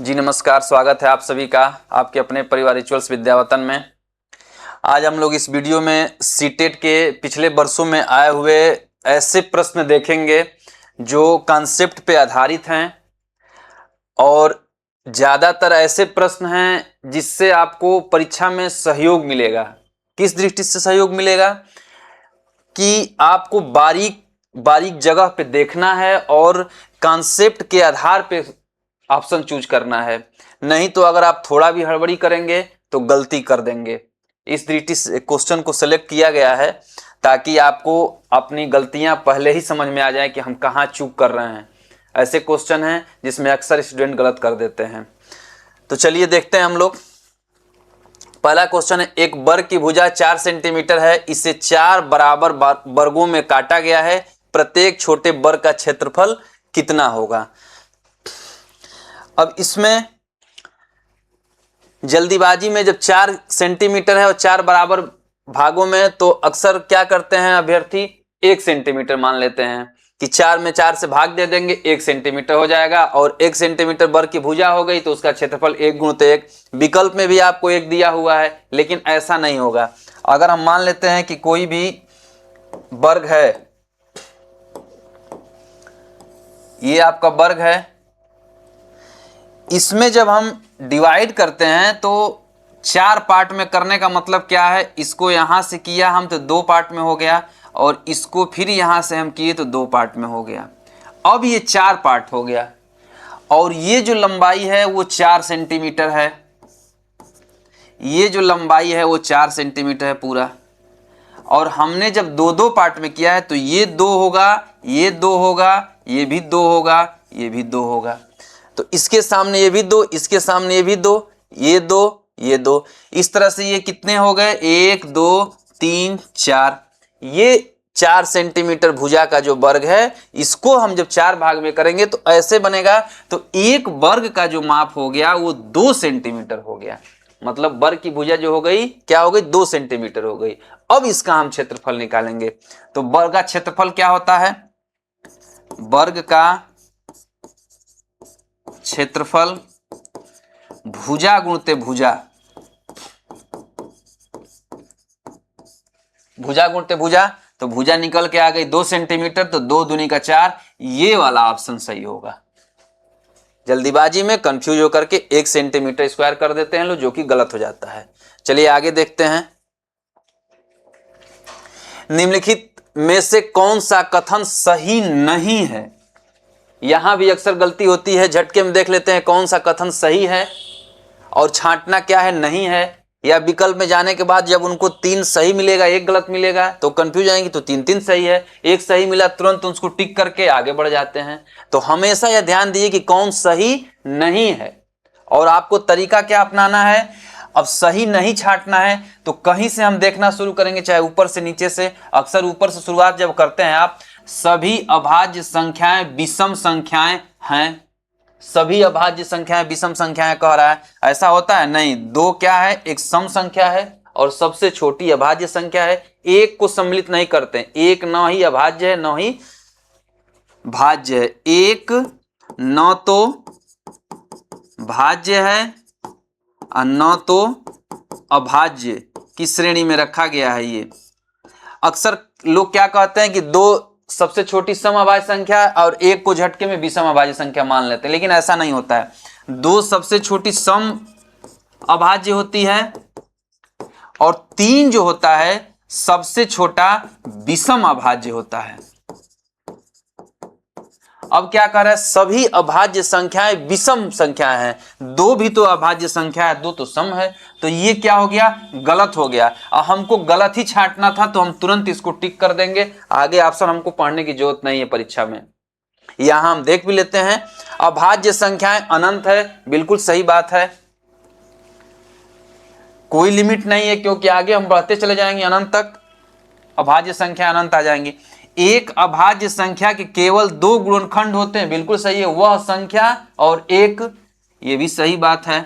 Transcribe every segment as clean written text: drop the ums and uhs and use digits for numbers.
जी नमस्कार, स्वागत है आप सभी का आपके अपने परिवार रिचुअल्स विद्यावतन में। आज हम लोग इस वीडियो में सीटेट के पिछले वर्षों में आए हुए ऐसे प्रश्न देखेंगे जो कॉन्सेप्ट पे आधारित हैं और ज़्यादातर ऐसे प्रश्न हैं जिससे आपको परीक्षा में सहयोग मिलेगा। किस दृष्टि से सहयोग मिलेगा कि आपको बारीक बारीक जगह पे देखना है और कॉन्सेप्ट के आधार पे ऑप्शन चूज करना है, नहीं तो अगर आप थोड़ा भी हड़बड़ी करेंगे तो गलती कर देंगे। इस दृष्टि से क्वेश्चन को सेलेक्ट किया गया है ताकि आपको अपनी गलतियां पहले ही समझ में आ जाए कि हम कहाँ चूक कर रहे हैं। ऐसे क्वेश्चन हैं जिसमें अक्सर स्टूडेंट गलत कर देते हैं। तो चलिए देखते हैं हम लोग। पहला क्वेश्चन है, एक वर्ग की भुजा 4 सेंटीमीटर है, इसे 4 बराबर वर्गों में काटा गया है, प्रत्येक छोटे वर्ग का क्षेत्रफल कितना होगा। अब इसमें जल्दीबाजी में जब 4 सेंटीमीटर है और 4 बराबर भागों में, तो अक्सर क्या करते हैं अभ्यर्थी, 1 सेंटीमीटर मान लेते हैं कि 4 में 4 से भाग दे देंगे, 1 सेंटीमीटर हो जाएगा और 1 सेंटीमीटर वर्ग की भुजा हो गई तो उसका क्षेत्रफल 1 गुणित 1। विकल्प में भी आपको 1 दिया हुआ है, लेकिन ऐसा नहीं होगा। अगर हम मान लेते हैं कि कोई भी वर्ग है, ये आपका वर्ग है, इसमें जब हम डिवाइड करते हैं तो 4 पार्ट में करने का मतलब क्या है, इसको यहां से किया हम तो 2 पार्ट में हो गया और इसको फिर यहां से हम किए तो 2 पार्ट में हो गया। अब ये 4 पार्ट हो गया और ये जो लंबाई है वो 4 सेंटीमीटर है, ये जो लंबाई है वो 4 सेंटीमीटर है पूरा। और हमने जब 2-2 पार्ट में किया है तो ये 2 होगा, ये 2 होगा, ये भी 2 होगा, ये भी 2 होगा। तो इसके सामने ये भी 2, इसके सामने ये भी 2, ये 2, ये 2। इस तरह से ये कितने हो गए, 1 2 3 4। ये 4 सेंटीमीटर भुजा का जो वर्ग है, इसको हम जब 4 भाग में करेंगे तो ऐसे बनेगा। तो एक वर्ग का जो माप हो गया वो 2 सेंटीमीटर हो गया। मतलब वर्ग की भुजा जो हो गई क्या हो गई, 2 सेंटीमीटर हो गई। अब इसका हम क्षेत्रफल निकालेंगे। तो वर्ग का क्षेत्रफल क्या होता है, वर्ग का क्षेत्रफल भुजा गुणते भुजा, भुजा गुणते भुजा, तो भुजा निकल के आ गई 2 सेंटीमीटर, तो 2 दूनी का 4। ये वाला ऑप्शन सही होगा। जल्दीबाजी में कंफ्यूज होकर के 1 सेंटीमीटर स्क्वायर कर देते हैं लोग, जो कि गलत हो जाता है। चलिए आगे देखते हैं। निम्नलिखित में से कौन सा कथन सही नहीं है। यहां भी अक्सर गलती होती है, झटके में देख लेते हैं कौन सा कथन सही है और छांटना क्या है नहीं है, या विकल्प में जाने के बाद जब उनको 3 सही मिलेगा 1 गलत मिलेगा तो कंफ्यूज आएंगे। तो 3-3 सही है, 1 सही मिला तुरंत उसको टिक करके आगे बढ़ जाते हैं। तो हमेशा यह ध्यान दीजिए कि कौन सही नहीं है। और आपको तरीका क्या अपनाना है, अब सही नहीं छांटना है तो कहीं से हम देखना शुरू करेंगे, चाहे ऊपर से नीचे से। अक्सर ऊपर से शुरुआत जब करते हैं आप, सभी अभाज्य संख्याएं विषम संख्याएं हैं, सभी अभाज्य संख्याएं विषम संख्याएं कह रहा है, ऐसा होता है नहीं। 2 क्या है, एक सम संख्या है और सबसे छोटी अभाज्य संख्या है। एक को सम्मिलित नहीं करते, एक न ही अभाज्य है न ही भाज्य है, एक न तो भाज्य है और न तो अभाज्य की श्रेणी में रखा गया है। ये अक्सर लोग क्या कहते हैं कि 2 सबसे छोटी सम अभाज्य संख्या और 1 को झटके में विषम अभाज्य संख्या मान लेते हैं, लेकिन ऐसा नहीं होता है। 2 सबसे छोटी सम अभाज्य होती है और 3 जो होता है सबसे छोटा विषम अभाज्य होता है। अब क्या कह रहा है, सभी अभाज्य संख्याएं विषम संख्याएं हैं। 2 भी तो अभाज्य संख्या है, 2 तो सम है। तो ये क्या हो गया, गलत हो गया। और हमको गलत ही छांटना था तो हम तुरंत इसको टिक कर देंगे, आगे ऑप्शन हमको पढ़ने की जरूरत नहीं है परीक्षा में। यहां हम देख भी लेते हैं, अभाज्य संख्याएं अनंत है, बिल्कुल सही बात है, कोई लिमिट नहीं है क्योंकि आगे हम बढ़ते चले जाएंगे अनंत तक, अभाज्य संख्या अनंत आ जाएंगी। एक अभाज्य संख्या के केवल 2 गुणनखंड होते हैं, बिल्कुल सही है, वह संख्या और 1, ये भी सही बात है।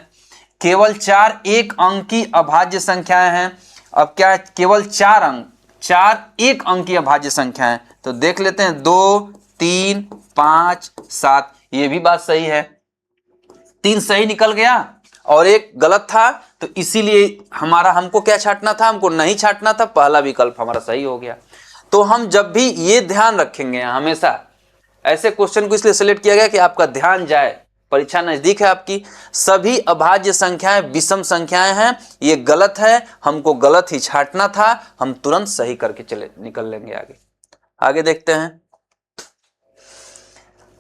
केवल 4 एक अंक की अभाज्य संख्याएं हैं। अब क्या है, केवल 4 अंक, 4 एक अंक की अभाज्य संख्याएं, तो देख लेते हैं 2 3 5 7, ये भी बात सही है। 3 सही निकल गया और एक गलत था, तो इसीलिए हमको क्या छांटना था, हमको नहीं छांटना था, पहला विकल्प हमारा सही हो गया। तो हम जब भी ये ध्यान रखेंगे, हमेशा ऐसे क्वेश्चन को इसलिए सिलेक्ट किया गया कि आपका ध्यान जाए, परीक्षा नजदीक है आपकी, सभी अभाज्य संख्याएं विषम संख्याएं हैं, ये गलत है, हमको गलत ही छांटना था, हम तुरंत सही करके चले निकल लेंगे आगे। आगे देखते हैं।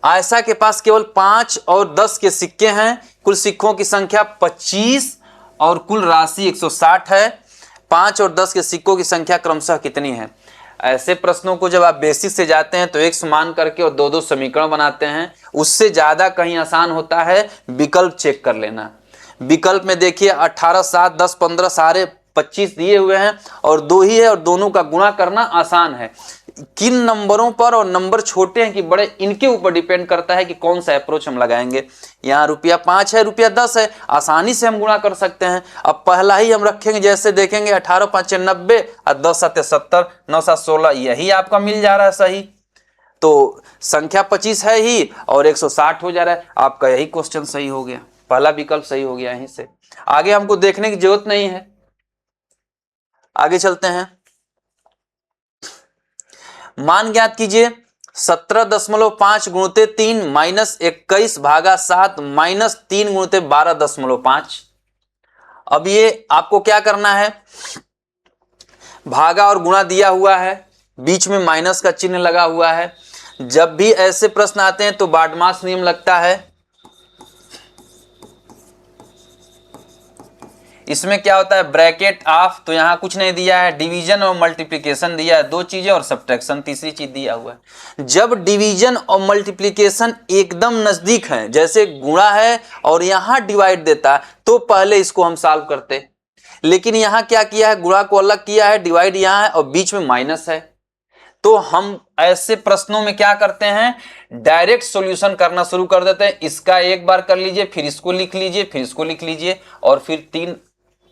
आयशा के पास केवल 5 और 10 के सिक्के हैं, कुल सिक्कों की संख्या 25 और कुल राशि 160 है। 5 और 10 के सिक्कों की संख्या क्रमशः कितनी है? ऐसे प्रश्नों को जब आप बेसिक से जाते हैं तो एक मान करके और 2-2 समीकरण बनाते हैं, उससे ज्यादा कहीं आसान होता है विकल्प चेक कर लेना। विकल्प में देखिए 18, 7, 10, 15 सारे 25 दिए हुए हैं और 2 ही है और दोनों का गुणा करना आसान है। किन नंबरों पर, और नंबर छोटे हैं कि बड़े, इनके ऊपर डिपेंड करता है कि कौन सा अप्रोच हम लगाएंगे। यहाँ ₹5 है, ₹10 है, आसानी से हम गुणा कर सकते हैं। अब पहला ही हम रखेंगे, जैसे देखेंगे 18 5 90 और 10 7 70, 9 7 16, यही आपका मिल जा रहा है सही। तो संख्या 25 है ही और 160 हो जा रहा है, आपका यही क्वेश्चन सही हो गया, पहला विकल्प सही हो गया। यहीं से आगे हमको देखने की जरूरत नहीं है, आगे चलते हैं। मान ज्ञात कीजिए 17.5 गुणित 3 माइनस 21 भागा 7 माइनस 3 गुणित 12.5। अब ये आपको क्या करना है, भागा और गुणा दिया हुआ है, बीच में माइनस का चिन्ह लगा हुआ है। जब भी ऐसे प्रश्न आते हैं तो बाडमास नियम लगता है। इसमें क्या होता है, ब्रैकेट ऑफ, तो यहां कुछ नहीं दिया है, डिवीजन और मल्टीप्लिकेशन दिया है, 2 चीजें, और सब्ट्रैक्शन तीसरी चीज दिया हुआ है। जब डिवीजन और मल्टीप्लिकेशन एकदम नजदीक हैं, जैसे गुणा है और यहां डिवाइड देता है, तो पहले इसको हम सॉल्व करते। लेकिन यहां क्या किया है, गुणा को अलग किया है, डिवाइड यहां है और बीच में माइनस है। तो हम ऐसे प्रश्नों में क्या करते हैं, डायरेक्ट सॉल्यूशन करना शुरू कर देते हैं। इसका एक बार कर लीजिए, फिर इसको लिख लीजिए, फिर इसको लिख लीजिए, और फिर 3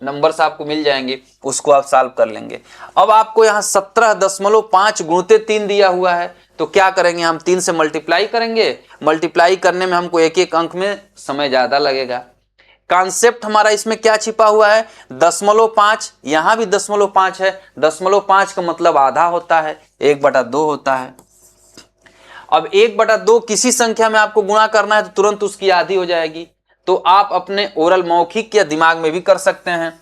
नंबर्स आपको मिल जाएंगे, उसको आप सॉल्व कर लेंगे। अब आपको यहां 17.5 गुणित 3 दिया हुआ है, तो क्या करेंगे, हम 3 से मल्टीप्लाई करेंगे। मल्टीप्लाई करने में हमको एक एक अंक में समय ज्यादा लगेगा। कॉन्सेप्ट हमारा इसमें क्या छिपा हुआ है, 0.5, यहां भी 0.5 है, 0.5 का मतलब आधा होता है, 1/2 होता है। अब 1/2 किसी संख्या में आपको गुणा करना है तो तुरंत उसकी आधी हो जाएगी। तो आप अपने ओरल मौखिक या दिमाग में भी कर सकते हैं।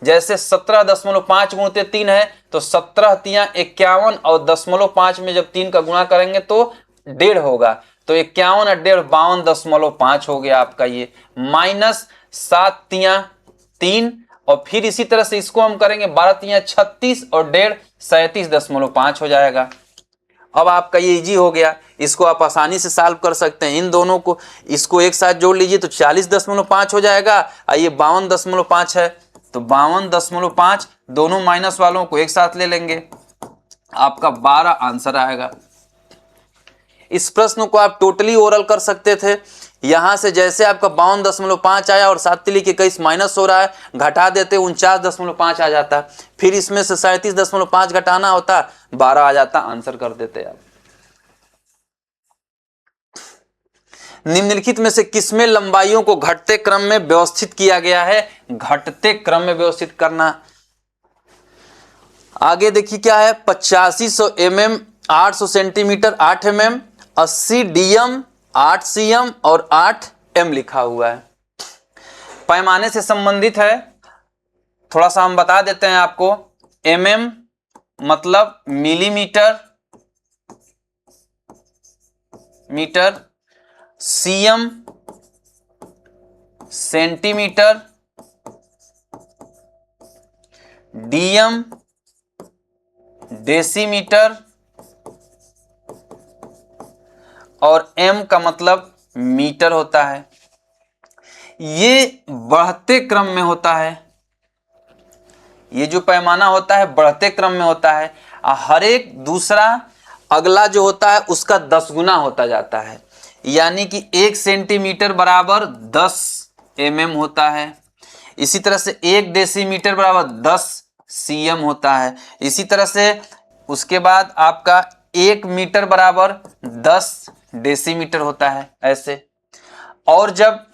जैसे 17.5 गुणित 3 है, तो 17 तियां 51, और 0.5 में जब 3 का गुणा करेंगे तो 1.5 होगा, तो 51 और 1.5 52.5 हो गया आपका ये, माइनस 7 तियां 3, और फिर इसी तरह से इसको हम करेंगे 12 तियां 36 और 1.5 37.5 हो जाएगा। अब आपका ये इजी हो गया, इसको आप आसानी से सॉल्व कर सकते हैं। इन दोनों को, इसको एक साथ जोड़ लीजिए तो 40.5 हो जाएगा, और ये 52.5 है, तो 52.5, दोनों माइनस वालों को एक साथ ले लेंगे, आपका 12 आंसर आएगा। इस प्रश्न को आप टोटली ओरल कर सकते थे। यहां से जैसे आपका 52.5 आया और 7 तिली के 21 माइनस हो रहा है, घटा देते 49.5 आ जाता, फिर इसमें से 37.5 घटाना होता, 12 आ जाता, आंसर कर देते आप। निम्नलिखित में से किसमें लंबाइयों को घटते क्रम में व्यवस्थित किया गया है, घटते क्रम में व्यवस्थित करना। आगे देखिए क्या है, 8500 mm 800 centimetre 8 mm, 80 dm 8 cm और 8 m लिखा हुआ है। पैमाने से संबंधित है, थोड़ा सा हम बता देते हैं आपको। mm मतलब millimetre metre, cm centimetre, dm decimetre, और m का मतलब मीटर होता है। ये बढ़ते क्रम में होता है, ये जो पैमाना होता है बढ़ते क्रम में होता है। हर एक दूसरा अगला जो होता है उसका 10 गुना होता जाता है, यानी कि 1 सेंटीमीटर बराबर 10 mm होता है। इसी तरह से 1 डेसीमीटर बराबर 10 cm होता है। इसी तरह से उसके बाद आपका 1 मीटर बराबर 10 डेसीमीटर होता है, ऐसे। और जब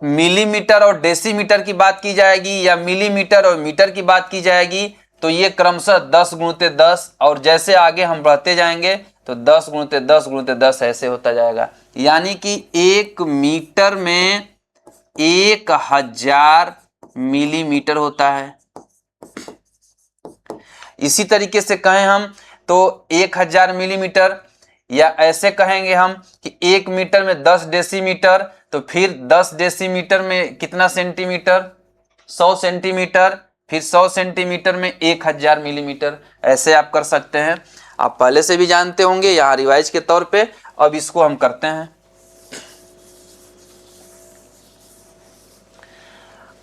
मिलीमीटर और डेसीमीटर की बात की जाएगी या मिलीमीटर और मीटर की बात की जाएगी, तो ये क्रमशः 10 गुणित 10, और जैसे आगे हम बढ़ते जाएंगे तो 10 गुणित 10 गुणित 10 ऐसे होता जाएगा। यानी कि 1 मीटर में 1000 मिलीमीटर होता है। इसी तरीके से कहें हम तो 1000 मिलीमीटर, या ऐसे कहेंगे हम कि 1 मीटर में 10 डेसीमीटर, तो फिर 10 डेसीमीटर में कितना सेंटीमीटर, 100 सेंटीमीटर, फिर 100 सेंटीमीटर में 1000 मिलीमीटर। ऐसे आप कर सकते हैं, आप पहले से भी जानते होंगे, यहाँ रिवाइज के तौर पे अब इसको हम करते हैं।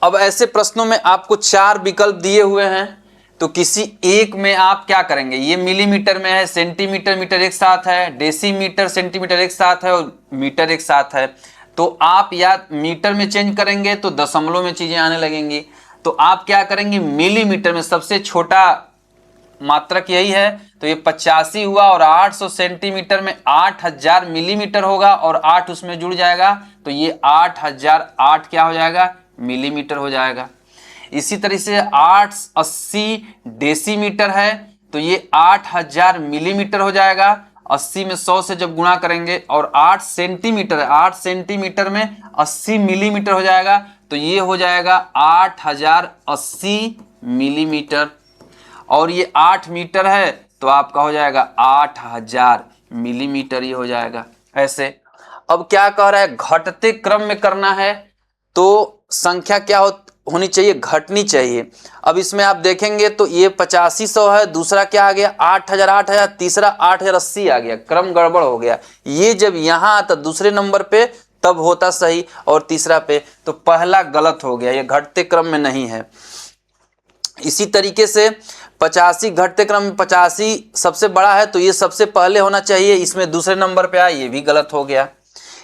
अब ऐसे प्रश्नों में आपको 4 विकल्प दिए हुए हैं, तो किसी एक में आप क्या करेंगे, ये मिलीमीटर में है, सेंटीमीटर मीटर एक साथ है, डेसीमीटर सेंटीमीटर एक साथ है और मीटर एक साथ है, तो आप या मीटर में चेंज करेंगे तो दशमलव में चीजें आने लगेंगी, तो आप क्या करेंगे, मिलीमीटर में सबसे छोटा मात्रक यही है, तो ये 85 हुआ, और 800 सेंटीमीटर में 8000 मिलीमीटर होगा, और 8 उसमें जुड़ जाएगा, तो ये 8008 क्या हो जाएगा, मिलीमीटर हो जाएगा। इसी तरह से 880 डेसीमीटर है, तो ये 8000 मिलीमीटर हो जाएगा। 80 में 100 से जब गुणा करेंगे, और 8 सेंटीमीटर है, 8 सेंटीमीटर में 80 मिलीमीटर हो जाएगा, तो ये हो जाएगा 8080 मिलीमीटर। और ये 8 मीटर है, तो आपका हो जाएगा 8000 मिलीमीटर, ये हो जाएगा ऐसे। अब क्या कह रहा है, घटते क्रम में करना है, तो संख्या क्या होनी चाहिए, घटनी चाहिए। अब इसमें आप देखेंगे तो ये 8500 है, दूसरा क्या आ गया 8000, 8000, तीसरा 8080 आ गया, क्रम गड़बड़ हो गया। ये जब यहाँ आता दूसरे नंबर पे तब होता सही, और तीसरा पे, तो पहला गलत हो गया, ये घटते क्रम में नहीं है। इसी तरीके से 85 घटते क्रम में 85 सबसे बड़ा है, तो ये सबसे पहले होना चाहिए, इसमें दूसरे नंबर पे आया, ये भी गलत हो गया।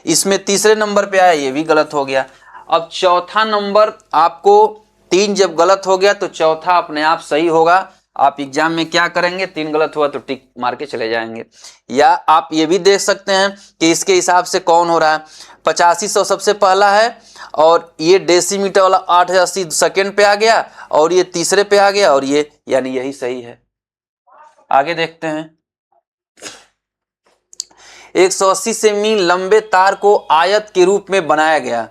इसमें तीसरे नंबर पे आया, ये भी गलत हो गया। अब चौथा नंबर आपको 3 जब गलत हो गया तो चौथा अपने आप सही होगा। आप एग्जाम में क्या करेंगे, 3 गलत हुआ तो टिक मार के चले जाएंगे। या आप ये भी देख सकते हैं कि इसके हिसाब से कौन हो रहा है, 8500 सबसे पहला है, और ये डेसीमीटर वाला 8080 सेकेंड पे आ गया, और ये तीसरे पे आ गया, और ये यानी यही सही है। आगे देखते हैं। 180 सेमी लंबे तार को आयत के रूप में बनाया गया।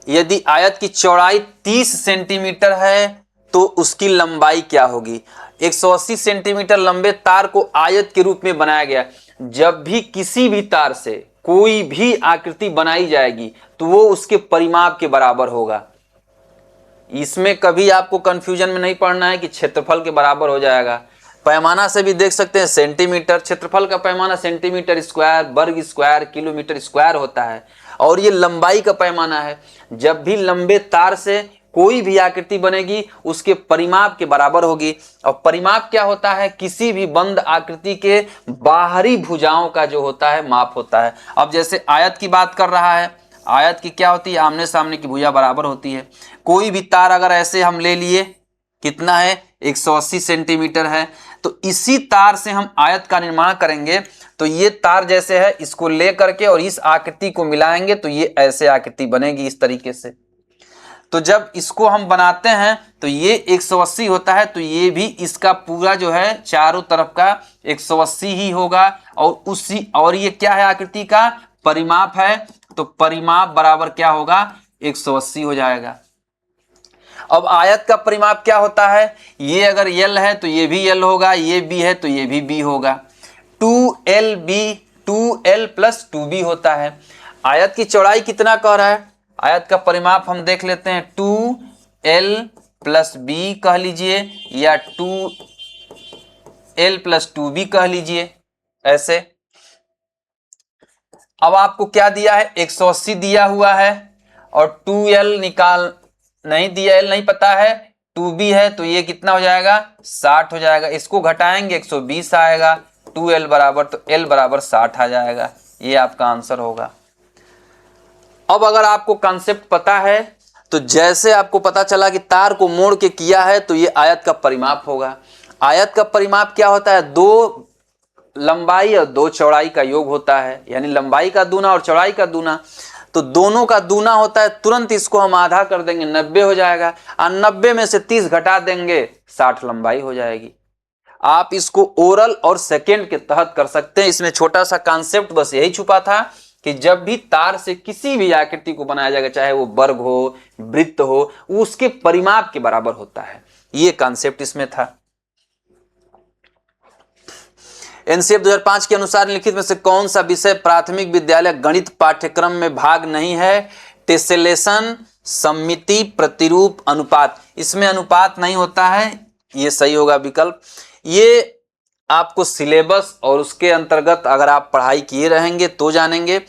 यदि आयत की चौड़ाई 30 सेंटीमीटर है तो उसकी लंबाई क्या होगी। 180 सेंटीमीटर लंबे तार को आयत के रूप में बनाया गया। जब भी किसी भी तार से कोई भी आकृति बनाई जाएगी तो वो उसके परिमाप के बराबर होगा। इसमें कभी आपको कंफ्यूजन में नहीं पड़ना है कि क्षेत्रफल के बराबर हो जाएगा। पैमाना से भी देख सकते हैं, सेंटीमीटर, क्षेत्रफल का पैमाना सेंटीमीटर स्क्वायर, वर्ग स्क्वायर, किलोमीटर स्क्वायर होता है, और ये लंबाई का पैमाना है। जब भी लंबे तार से कोई भी आकृति बनेगी उसके परिमाप के बराबर होगी। और परिमाप क्या होता है, किसी भी बंद आकृति के बाहरी भुजाओं का जो होता है माप होता है। अब जैसे आयत की बात कर रहा है, आयत की क्या होती है, आमने सामने की भुजा बराबर होती है। कोई भी तार अगर ऐसे हम ले लिए, कितना है 180 सेंटीमीटर है, तो इसी तार से हम आयत का निर्माण करेंगे। तो ये तार जैसे है, इसको ले करके और इस आकृति को मिलाएंगे तो ये ऐसे आकृति बनेगी इस तरीके से। तो जब इसको हम बनाते हैं तो ये 180 होता है, तो ये भी इसका पूरा जो है चारों तरफ का 180 ही होगा। और ये क्या है, आकृति का परिमाप है, तो परिमाप बराबर क्या होगा, 180 हो जाएगा। अब आयत का परिमाप क्या होता है, ये अगर L है तो ये भी L होगा, ये B है तो ये भी B होगा। 2LB 2L प्लस 2B होता है। आयत की चौड़ाई कितना कह रहा है, आयत का परिमाप हम देख लेते हैं, 2L प्लस B कह लीजिए, या 2L प्लस 2B कह लीजिए ऐसे। अब आपको क्या दिया है, 180 दिया हुआ है, और 2L निकाल नहीं दिया, L नहीं पता है, 2B है, तो ये कितना हो जाएगा, 60 हो जाएगा। इसको घटाएंगे 120 आएगा, 2L बराबर, तो L बराबर 60 आ जाएगा। ये आपका आंसर होगा। अब अगर आपको कॉन्सेप्ट पता है तो जैसे आपको पता चला कि तार को मोड़ के किया है तो ये आयत का परिमाप होगा। आयत का परिमाप क्या होता है, 2 लंबाई और 2 चौड़ाई का योग होता है, यानी लंबाई का दूना और चौड़ाई का दूना। तो दोनों का दूना होता है, तुरंत इसको हम आधा कर देंगे 90 हो जाएगा, और 90 में से 30 घटा देंगे 60 लंबाई हो जाएगी। आप इसको ओरल और सेकेंड के तहत कर सकते हैं। इसमें छोटा सा कॉन्सेप्ट बस यही छुपा था कि जब भी तार से किसी भी आकृति को बनाया जाएगा, चाहे वो वर्ग हो, वृत्त हो, वो उसके परिमाप के बराबर होता है। ये कॉन्सेप्ट इसमें था। एनसीएफ 2005 के अनुसार निम्नलिखित में से कौन सा विषय प्राथमिक विद्यालय गणित पाठ्यक्रम में भाग नहीं है? टेसेलेशन, सममिति, प्रतिरूप, अनुपात। इसमें अनुपात नहीं होता है, ये सही होगा विकल्प। ये आपको सिलेबस और उसके अंतर्गत अगर आप पढ़ाई किए रहेंगे तो जानेंगे।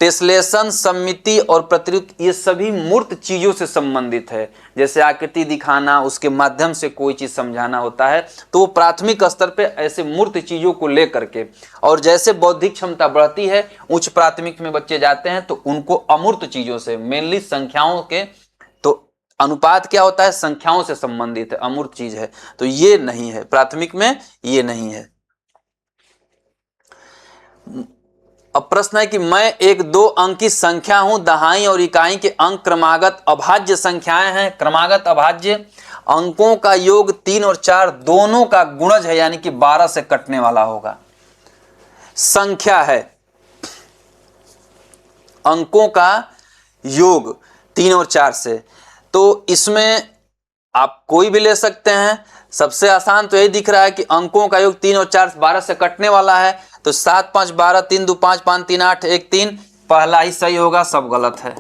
टेसलेशन, सममिति और प्रतिरूप ये सभी मूर्त चीजों से संबंधित है। जैसे आकृति दिखाना, उसके माध्यम से कोई चीज समझाना होता है, तो वो प्राथमिक स्तर पे ऐसे मूर्त चीजों को लेकर के, और जैसे बौद्धिक क्षमता बढ़ती है, उच्च प्राथमिक में बच्चे जाते हैं तो उनको अमूर्त चीजों से, मेनली संख्याओं के, तो अनुपात क्या होता है? संख्याओं से संबंधित है, अमूर्त चीज है, तो ये नहीं है, प्राथमिक में ये नहीं है। अब प्रश्न है कि मैं एक 2 अंक की संख्या हूं, दहाई और इकाई के अंक क्रमागत अभाज्य संख्याएं हैं। क्रमागत अभाज्य अंकों का योग 3 और 4 दोनों का गुणज है, यानी कि 12 से कटने वाला होगा। संख्या है, अंकों का योग 3 और 4 से, तो इसमें आप कोई भी ले सकते हैं। सबसे आसान तो यही दिख रहा है कि अंकों का योग 3 और 4 12 से कटने वाला है, तो 7 5 12, 3 2 5 5 3 8 1 3, पहला ही सही होगा, सब गलत है।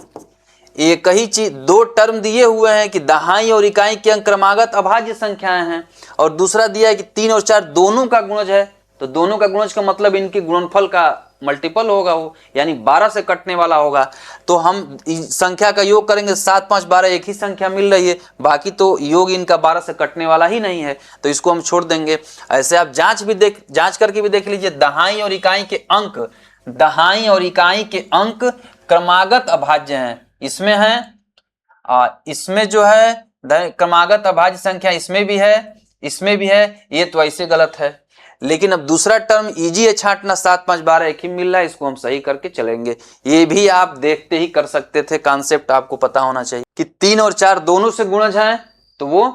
एक ही चीज, 2 टर्म दिए हुए हैं कि दहाई और इकाई के अंक क्रमागत अभाज्य संख्याएं हैं, और दूसरा दिया है कि 3 और 4 दोनों का गुणज है, तो दोनों का गुणज का मतलब इनके गुणनफल का मल्टीपल होगा वो, यानी 12 से कटने वाला होगा। तो हम संख्या का योग करेंगे, 7 5 12 एक ही संख्या मिल रही है, बाकी तो योग इनका 12 से कटने वाला ही नहीं है, तो इसको हम छोड़ देंगे। ऐसे आप जांच करके भी देख लीजिए, दहाई और इकाई के अंक, दहाई और इकाई के अंक क्रमागत अभाज्य हैं, इसमें है, इसमें जो है क्रमागत अभाज्य संख्या इसमें भी है, इसमें भी है, ये तो ऐसे गलत है। लेकिन अब दूसरा टर्म इजी है छांटना, 7 5 12 एक ही मिल रहा है, इसको हम सही करके चलेंगे। ये भी आप देखते ही कर सकते थे, कॉन्सेप्ट आपको पता होना चाहिए कि 3 और 4 दोनों से गुणज हैं, तो वो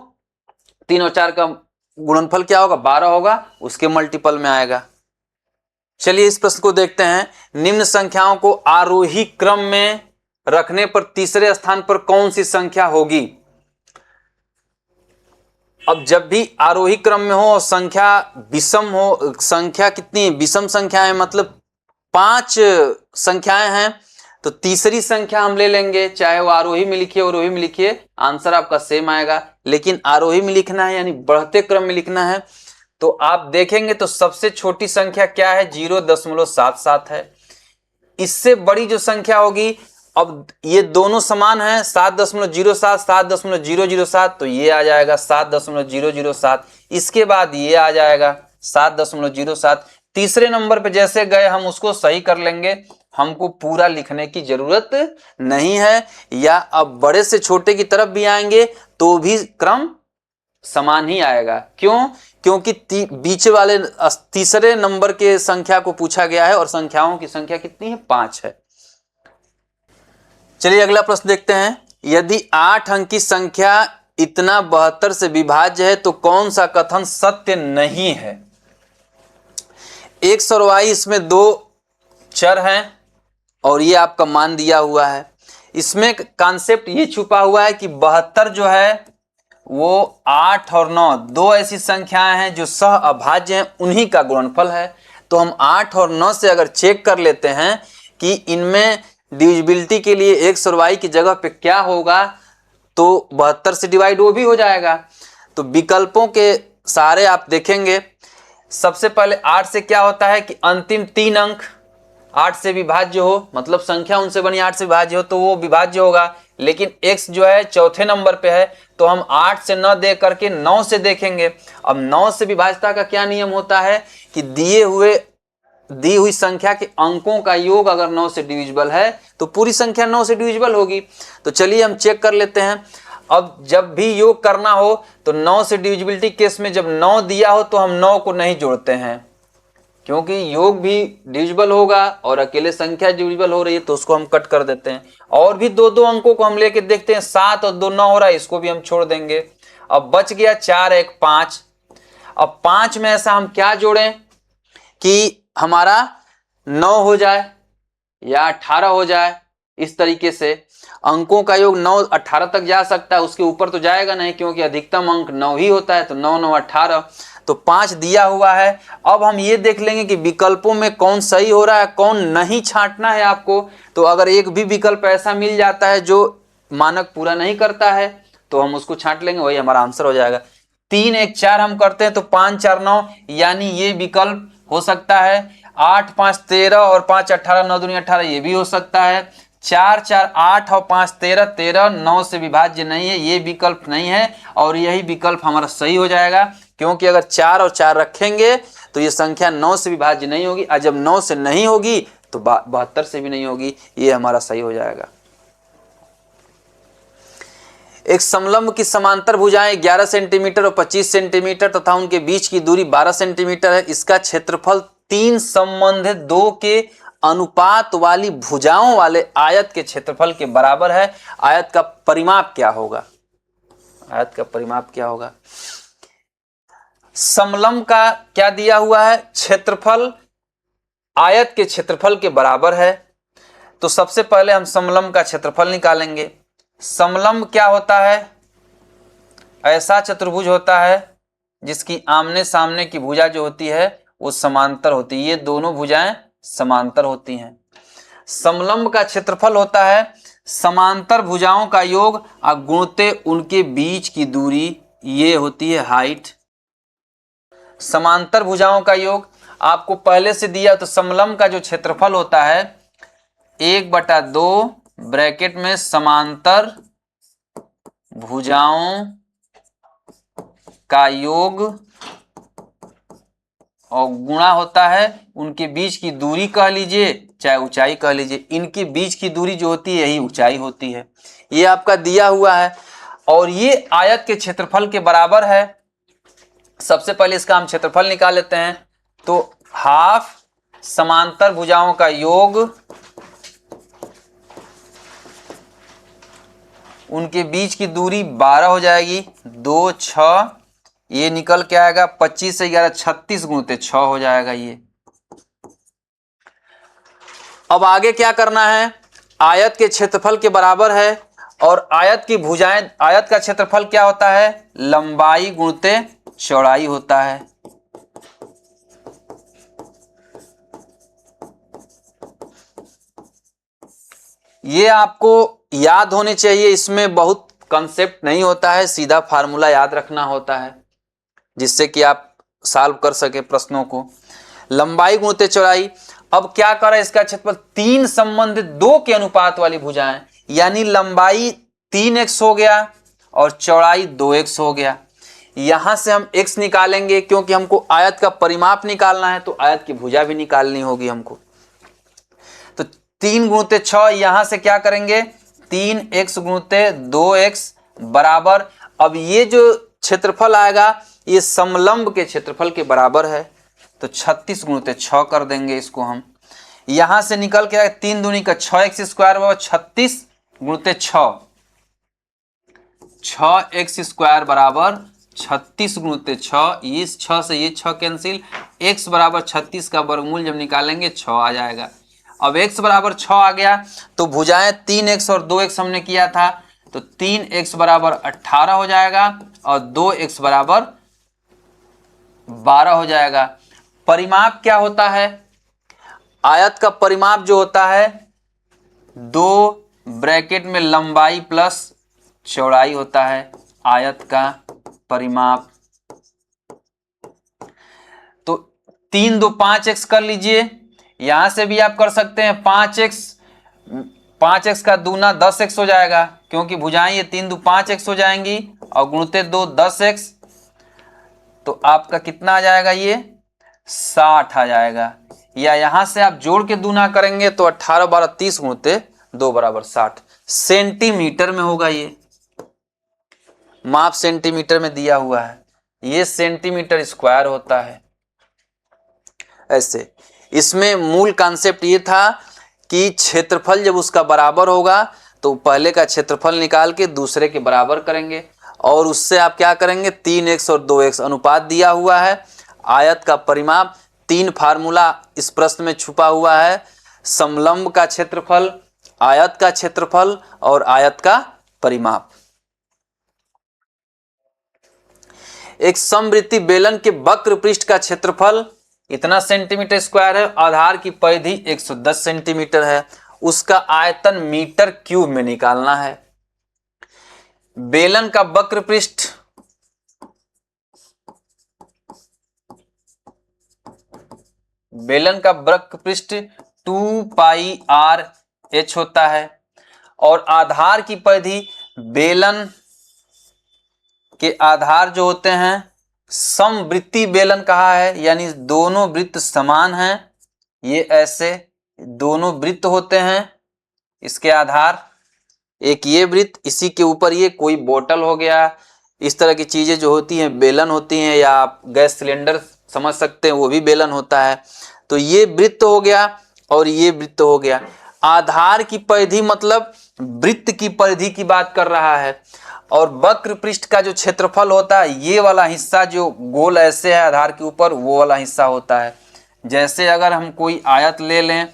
3 और 4 का गुणनफल क्या होगा? 12 होगा, उसके मल्टीपल में आएगा। चलिए इस प्रश्न को देखते हैं। निम्न संख्याओं को आरोही क्रम में रखने पर तीसरे स्थान पर कौन सी संख्या होगी? अब जब भी आरोही क्रम में हो, संख्या विषम हो, संख्या कितनी विषम संख्या है, मतलब 5 संख्याएं हैं, तो तीसरी संख्या हम ले लेंगे, चाहे वो आरोही में लिखिए अवरोही में लिखिए, आंसर आपका सेम आएगा। लेकिन आरोही में लिखना है, यानी बढ़ते क्रम में लिखना है, तो आप देखेंगे तो सबसे छोटी संख्या क्या है? 0.77 है। इससे बड़ी जो संख्या होगी, अब ये दोनों समान है, 7.07 7.007, तो ये आ जाएगा 7.007। इसके बाद ये आ जाएगा 7.07। तीसरे नंबर पे जैसे गए हम उसको सही कर लेंगे, हमको पूरा लिखने की जरूरत नहीं है। या अब बड़े से छोटे की तरफ भी आएंगे तो भी क्रम समान ही आएगा। क्यों? क्योंकि बीच वाले तीसरे नंबर के संख्या को पूछा गया है, और संख्याओं की संख्या कितनी है? 5 है। चलिए अगला प्रश्न देखते हैं। यदि 8 अंक की संख्या इतना 72 से विभाज्य है तो कौन सा कथन सत्य नहीं है? x और y इसमें 2 चर हैं और ये आपका मान दिया हुआ है। इसमें कॉन्सेप्ट ये छुपा हुआ है कि 72 जो है वो 8 और 9 दो ऐसी संख्याएं हैं जो सह अभाज्य हैं, उन्हीं का गुणनफल है। तो हम 8 और 9 से अगर चेक कर लेते हैं कि इनमें डिविजिबिलिटी के लिए x और y की जगह पे क्या होगा, तो 72 से डिवाइड वो भी हो जाएगा। तो विकल्पों के सारे आप देखेंगे, सबसे पहले 8 से क्या होता है कि अंतिम 3 अंक 8 से विभाज्य हो, मतलब संख्या उनसे बनी 8 से विभाज्य हो तो वो विभाज्य होगा। लेकिन x जो है चौथे नंबर पे है, तो हम 8 से न दे करके 9 से देखेंगे। अब 9 से विभाज्यता का क्या नियम होता है कि दी हुई संख्या के अंकों का योग अगर 9 से डिविजिबल है तो पूरी संख्या 9 से डिविजिबल होगी। तो चलिए हम चेक कर लेते हैं। अब जब भी योग करना हो तो 9 से डिविजिबिलिटी केस में जब 9 दिया हो तो हम 9 को नहीं जोड़ते हैं, क्योंकि योग भी डिविजिबल होगा और अकेले संख्या डिविजिबल हो रही है तो उसको हम कट कर देते हैं। और भी दो दो अंकों को हम लेके देखते हैं, 7 और 2 9 हो रहा है, इसको भी हम छोड़ देंगे। अब बच गया 4 1 5। अब 5 में ऐसा हम क्या जोड़ें कि हमारा 9 हो जाए या 18 हो जाए। इस तरीके से अंकों का योग 9 18 तक जा सकता है, उसके ऊपर तो जाएगा नहीं क्योंकि अधिकतम अंक 9 ही होता है। तो 9 9 18, तो 5 दिया हुआ है। अब हम ये देख लेंगे कि विकल्पों में कौन सही हो रहा है, कौन नहीं छांटना है आपको। तो अगर एक भी विकल्प ऐसा मिल जाता है जो मानक पूरा नहीं करता है तो हम उसको छांट लेंगे, वही हमारा आंसर हो जाएगा। 3 1 4 हम करते हैं तो 5 4 9, यानी ये विकल्प हो सकता है। 8 5 13 और 5 18 9 दूनी 18, ये भी हो सकता है। 4 4 8 और 5 13 13 9 से विभाज्य नहीं है, ये विकल्प नहीं है और यही विकल्प हमारा सही हो जाएगा। क्योंकि अगर 4 और 4 रखेंगे तो ये संख्या 9 से विभाज्य नहीं होगी, और जब 9 से नहीं होगी तो 72 से भी नहीं होगी, ये हमारा सही हो जाएगा। एक समलंब की समांतर भुजाएं 11 सेंटीमीटर और 25 सेंटीमीटर तथा उनके बीच की दूरी 12 सेंटीमीटर है। इसका क्षेत्रफल 3 संबंधित 2 के अनुपात वाली भुजाओं वाले आयत के क्षेत्रफल के बराबर है। आयत का परिमाप क्या होगा? आयत का परिमाप क्या होगा? समलंब का क्या दिया हुआ है? क्षेत्रफल आयत के क्षेत्रफल के बराबर है। तो सबसे पहले हम समलंब का क्षेत्रफल निकालेंगे। समलंब क्या होता है? ऐसा चतुर्भुज होता है जिसकी आमने सामने की भुजा जो होती है वो समांतर होती है। ये दोनों भुजाएं समांतर होती हैं। समलंब का क्षेत्रफल होता है समांतर भुजाओं का योग और गुणते उनके बीच की दूरी, ये होती है हाइट। समांतर भुजाओं का योग आपको पहले से दिया, तो समलंब का जो क्षेत्रफल होता है 1/2 ब्रैकेट में समांतर भुजाओं का योग और गुणा होता है उनके बीच की दूरी कह लीजिए चाहे ऊंचाई कह लीजिए। इनके बीच की दूरी जो होती है यही ऊंचाई होती है। ये आपका दिया हुआ है और ये आयत के क्षेत्रफल के बराबर है। सबसे पहले इसका हम क्षेत्रफल निकाल लेते हैं। तो हाफ समांतर भुजाओं का योग उनके बीच की दूरी 12 हो जाएगी, 2 6, ये निकल के आएगा 25 से 11 36 गुणते 6 हो जाएगा ये। अब आगे क्या करना है? आयत के क्षेत्रफल के बराबर है और आयत की भुजाएं, आयत का क्षेत्रफल क्या होता है? लंबाई गुणते चौड़ाई होता है। ये आपको याद होने चाहिए, इसमें बहुत कंसेप्ट नहीं होता है, सीधा फार्मूला याद रखना होता है जिससे कि आप सॉल्व कर सके प्रश्नों को। लंबाई गुणते चौड़ाई। अब क्या करें? इसका क्षेत्रफल 3 संबंधित 2 के अनुपात वाली भुजाएं, यानी लंबाई 3x हो गया और चौड़ाई 2x हो गया। यहां से हम x निकालेंगे क्योंकि हमको आयत का परिमाप निकालना है, तो आयत की भुजा भी निकालनी होगी हमको। तो 3 गुणते 6, यहां से क्या करेंगे? 3x गुणते 2x बराबर। अब ये जो क्षेत्रफल आएगा ये समलंब के क्षेत्रफल के बराबर है, तो 36 गुणते 6 कर देंगे इसको हम। यहां से निकल के 3 दूनी का 6x स्क्वायर बराबर 36 गुणते 6, 6x स्क्वायर बराबर 36 गुणते 6। इस 6 से ये 6 कैंसिल, x बराबर 36 का वर्गमूल जब निकालेंगे 6 आ जाएगा। अब x बराबर 6 आ गया तो भुजाएं 3x और 2x हमने किया था, तो 3x बराबर 18 हो जाएगा और 2x बराबर 12 हो जाएगा। परिमाप क्या होता है? आयत का परिमाप जो होता है 2 ब्रैकेट में लंबाई प्लस चौड़ाई होता है आयत का परिमाप। तो 3 2 5x कर लीजिए, यहां से भी आप कर सकते हैं 5x का दूना 10x हो जाएगा क्योंकि भुजाएं ये 3 2 5x हो जाएंगी और गुणते 2 10x, तो आपका कितना आ जाएगा? ये 60 आ जाएगा। या यहां से आप जोड़ के दूना करेंगे तो 18 12 30 गुणते 2 बराबर 60 सेंटीमीटर में होगा। ये माप सेंटीमीटर में दिया हुआ है, ये सेंटीमीटर स्क्वायर होता है। ऐसे। इसमें मूल कॉन्सेप्ट ये था कि क्षेत्रफल जब उसका बराबर होगा तो पहले का क्षेत्रफल निकाल के दूसरे के बराबर करेंगे, और उससे आप क्या करेंगे, 3x और 2x अनुपात दिया हुआ है। आयत का परिमाप, 3 फार्मूला इस प्रश्न में छुपा हुआ है। समलंब का क्षेत्रफल, आयत का क्षेत्रफल और आयत का परिमाप। एक समवृत्तीय बेलन के वक्र पृष्ठ का क्षेत्रफल इतना सेंटीमीटर स्क्वायर है, आधार की परिधि 110 सेंटीमीटर है, उसका आयतन मीटर क्यूब में निकालना है। बेलन का वक्र पृष्ठ वक्र 2 पाई आर एच होता है, और आधार की परिधि, बेलन के आधार जो होते हैं समवृत्तीय बेलन कहा है, यानी दोनों वृत्त समान हैं। ये ऐसे दोनों वृत्त होते हैं, इसके आधार, एक ये वृत्त, इसी के ऊपर ये कोई बोतल हो गया, इस तरह की चीजें जो होती हैं बेलन होती हैं, या आप गैस सिलेंडर समझ सकते हैं वो भी बेलन होता है। तो ये वृत्त हो गया और ये वृत्त हो गया। आधार की परिधि मतलब वृत्त की परिधि की बात कर रहा है, और वक्र पृष्ठ का जो क्षेत्रफल होता है, ये वाला हिस्सा जो गोल ऐसे है आधार के ऊपर, वो वाला हिस्सा होता है। जैसे अगर हम कोई आयत ले लें,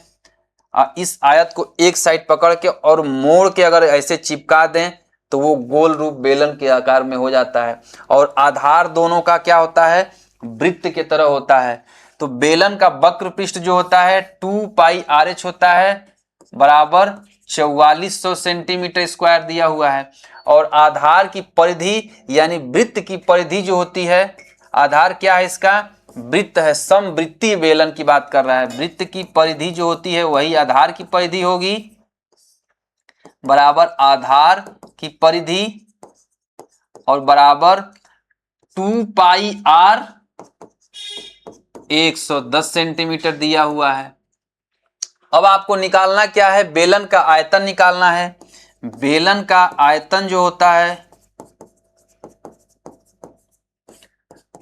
इस आयत को एक साइड पकड़ के और मोड़ के अगर ऐसे चिपका दें तो वो गोल रूप बेलन के आकार में हो जाता है, और आधार दोनों का क्या होता है, वृत्त के तरह होता है। तो बेलन का वक्र पृष्ठ जो होता है 2 पाई आर एच होता है, बराबर 4400 सेंटीमीटर स्क्वायर दिया हुआ है, और आधार की परिधि यानी वृत्त की परिधि जो होती है, आधार क्या है इसका, वृत्त है, समवृत्तीय बेलन की बात कर रहा है। वृत्त की परिधि जो होती है वही आधार की परिधि होगी, बराबर आधार की परिधि और बराबर 2 पाई आर 110 सेंटीमीटर दिया हुआ है। अब आपको निकालना क्या है, बेलन का आयतन निकालना है। बेलन का आयतन जो होता है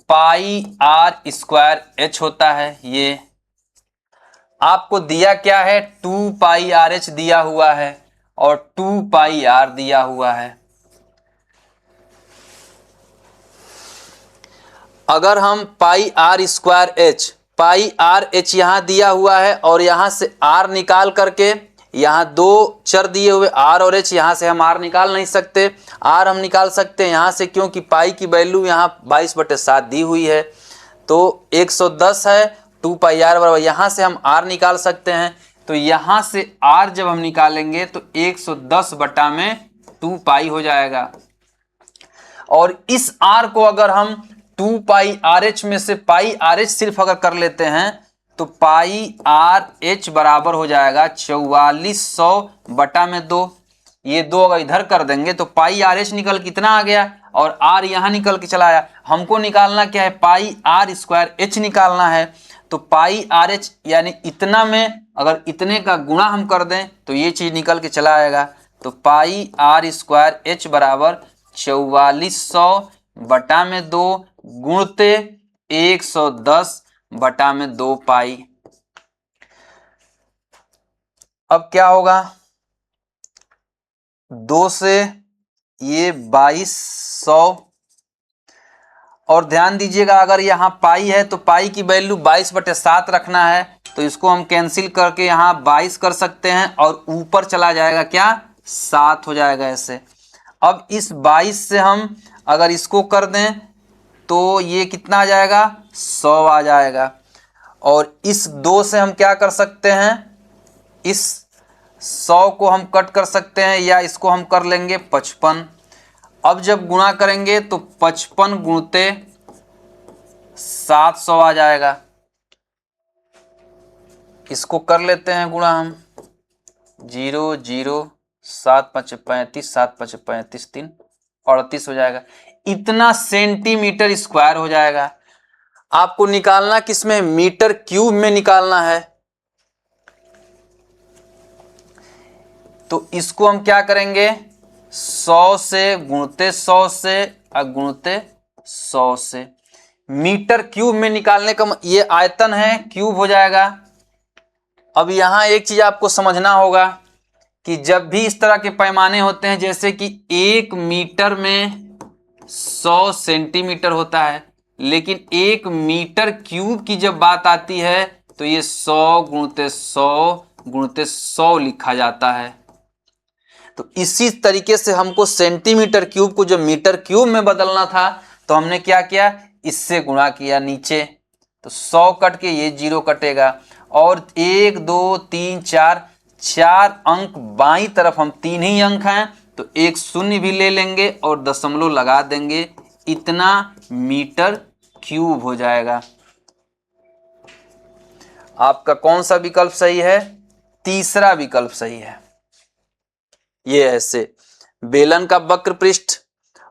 पाई आर स्क्वायर एच होता है। ये आपको दिया क्या है, 2 पाई आर एच दिया हुआ है और 2 पाई आर दिया हुआ है। अगर हम पाई आर स्क्वायर एच यहां दिया हुआ है, और यहां से आर निकाल करके, यहां दो चर दिए हुए आर और एच, यहां से हम आर निकाल नहीं सकते। आर हम निकाल सकते हैं यहां से, क्योंकि पाई की वैल्यू यहां 22/7 दी हुई है, तो 110 है, 2 पाई आर बराबर, यहां से हम आर निकाल सकते हैं। तो यहां से आर जब हम निकालेंगे तो 110/2 पाई हो जाएगा, और इस आर को अगर हम 2 पाई आर एच में से पाई आर एच सिर्फ अगर कर लेते हैं तो पाई आर एच बराबर हो जाएगा 4400/2। ये दो अगर इधर कर देंगे तो पाई आर एच निकल कितना आ गया, और आर यहां निकल के चला आया। हमको निकालना क्या है, पाई आर स्क्वायर एच निकालना है। तो पाई आर एच यानी इतना में अगर इतने का गुणा हम कर दें तो ये चीज निकल के चला आएगा। तो पाई आर स्क्वायर एच बराबर 4400/2 गुणते 110/2 पाई। अब क्या होगा, 2 से ये 2200, और ध्यान दीजिएगा अगर यहाँ पाई है तो पाई की वैल्यू 22/7 रखना है, तो इसको हम कैंसिल करके यहाँ 22 कर सकते हैं, और ऊपर चला जाएगा क्या, 7 हो जाएगा ऐसे। अब इस 22 से हम अगर इसको कर दें तो ये कितना आ जाएगा, 100 आ जाएगा। और इस 2 से हम क्या कर सकते हैं, इस 100 को हम कट कर सकते हैं, या इसको हम कर लेंगे 55। अब जब गुणा करेंगे तो 55 गुणते 700 आ जाएगा। इसको कर लेते हैं गुणा हम, 0 0 7 5 35, 7 5 35, 3 38 हो जाएगा। इतना सेंटीमीटर स्क्वायर हो जाएगा। आपको निकालना किसमें, मीटर क्यूब में निकालना है। तो इसको हम क्या करेंगे, 100 से गुणते 100 से और गुणते 100 से, मीटर क्यूब में निकालने का ये आयतन है, क्यूब हो जाएगा। अब यहां एक चीज आपको समझना होगा कि जब भी इस तरह के पैमाने होते हैं, जैसे कि 1 मीटर में 100 सेंटीमीटर होता है, लेकिन 1 मीटर क्यूब की जब बात आती है तो ये 100 गुणित 100 गुणित 100 लिखा जाता है। तो इसी तरीके से हमको सेंटीमीटर क्यूब को जब मीटर क्यूब में बदलना था तो हमने क्या किया, इससे गुणा किया नीचे, तो 100 कट के ये 0 कटेगा, और 1 2 3 4 4 अंक बाईं तरफ, हम 3 ही अंक हैं तो एक शून्य भी ले लेंगे और दशमलव लगा देंगे, इतना मीटर क्यूब हो जाएगा। आपका कौन सा विकल्प सही है? तीसरा विकल्प सही है। ये ऐसे बेलन का वक्र पृष्ठ,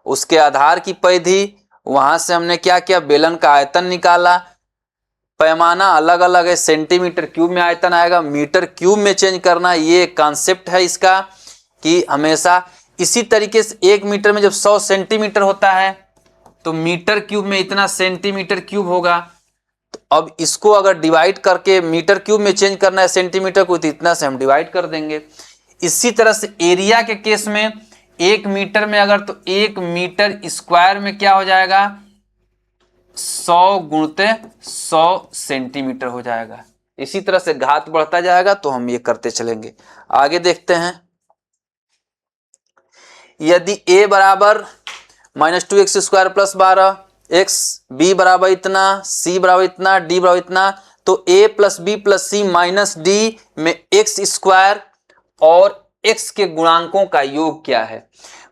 उसके आधार की परिधि, वहां से हमने क्या किया, बेलन का आयतन निकाला, पैमाना अलग अलग है, सेंटीमीटर क्यूब में आयतन आएगा, मीटर क्यूब में चेंज करना, ये कॉन्सेप्ट है इसका कि हमेशा इसी तरीके से 1 मीटर में जब 100 सेंटीमीटर होता है तो मीटर क्यूब में इतना सेंटीमीटर क्यूब होगा। तो अब इसको अगर डिवाइड करके मीटर क्यूब में चेंज करना है सेंटीमीटर को, तो इतना से हम डिवाइड कर देंगे। इसी तरह से एरिया के केस में 1 मीटर में अगर, तो 1 मीटर स्क्वायर में क्या हो जाएगा, 100 गुणित 100 सेंटीमीटर हो जाएगा। इसी तरह से घात बढ़ता जाएगा, तो हम ये करते चलेंगे। आगे देखते हैं, यदि a बराबर -2x² + 12, x b बराबर इतना, c बराबर इतना, d बराबर इतना, तो a + b + c - d में x² और x के गुणांकों का योग क्या है।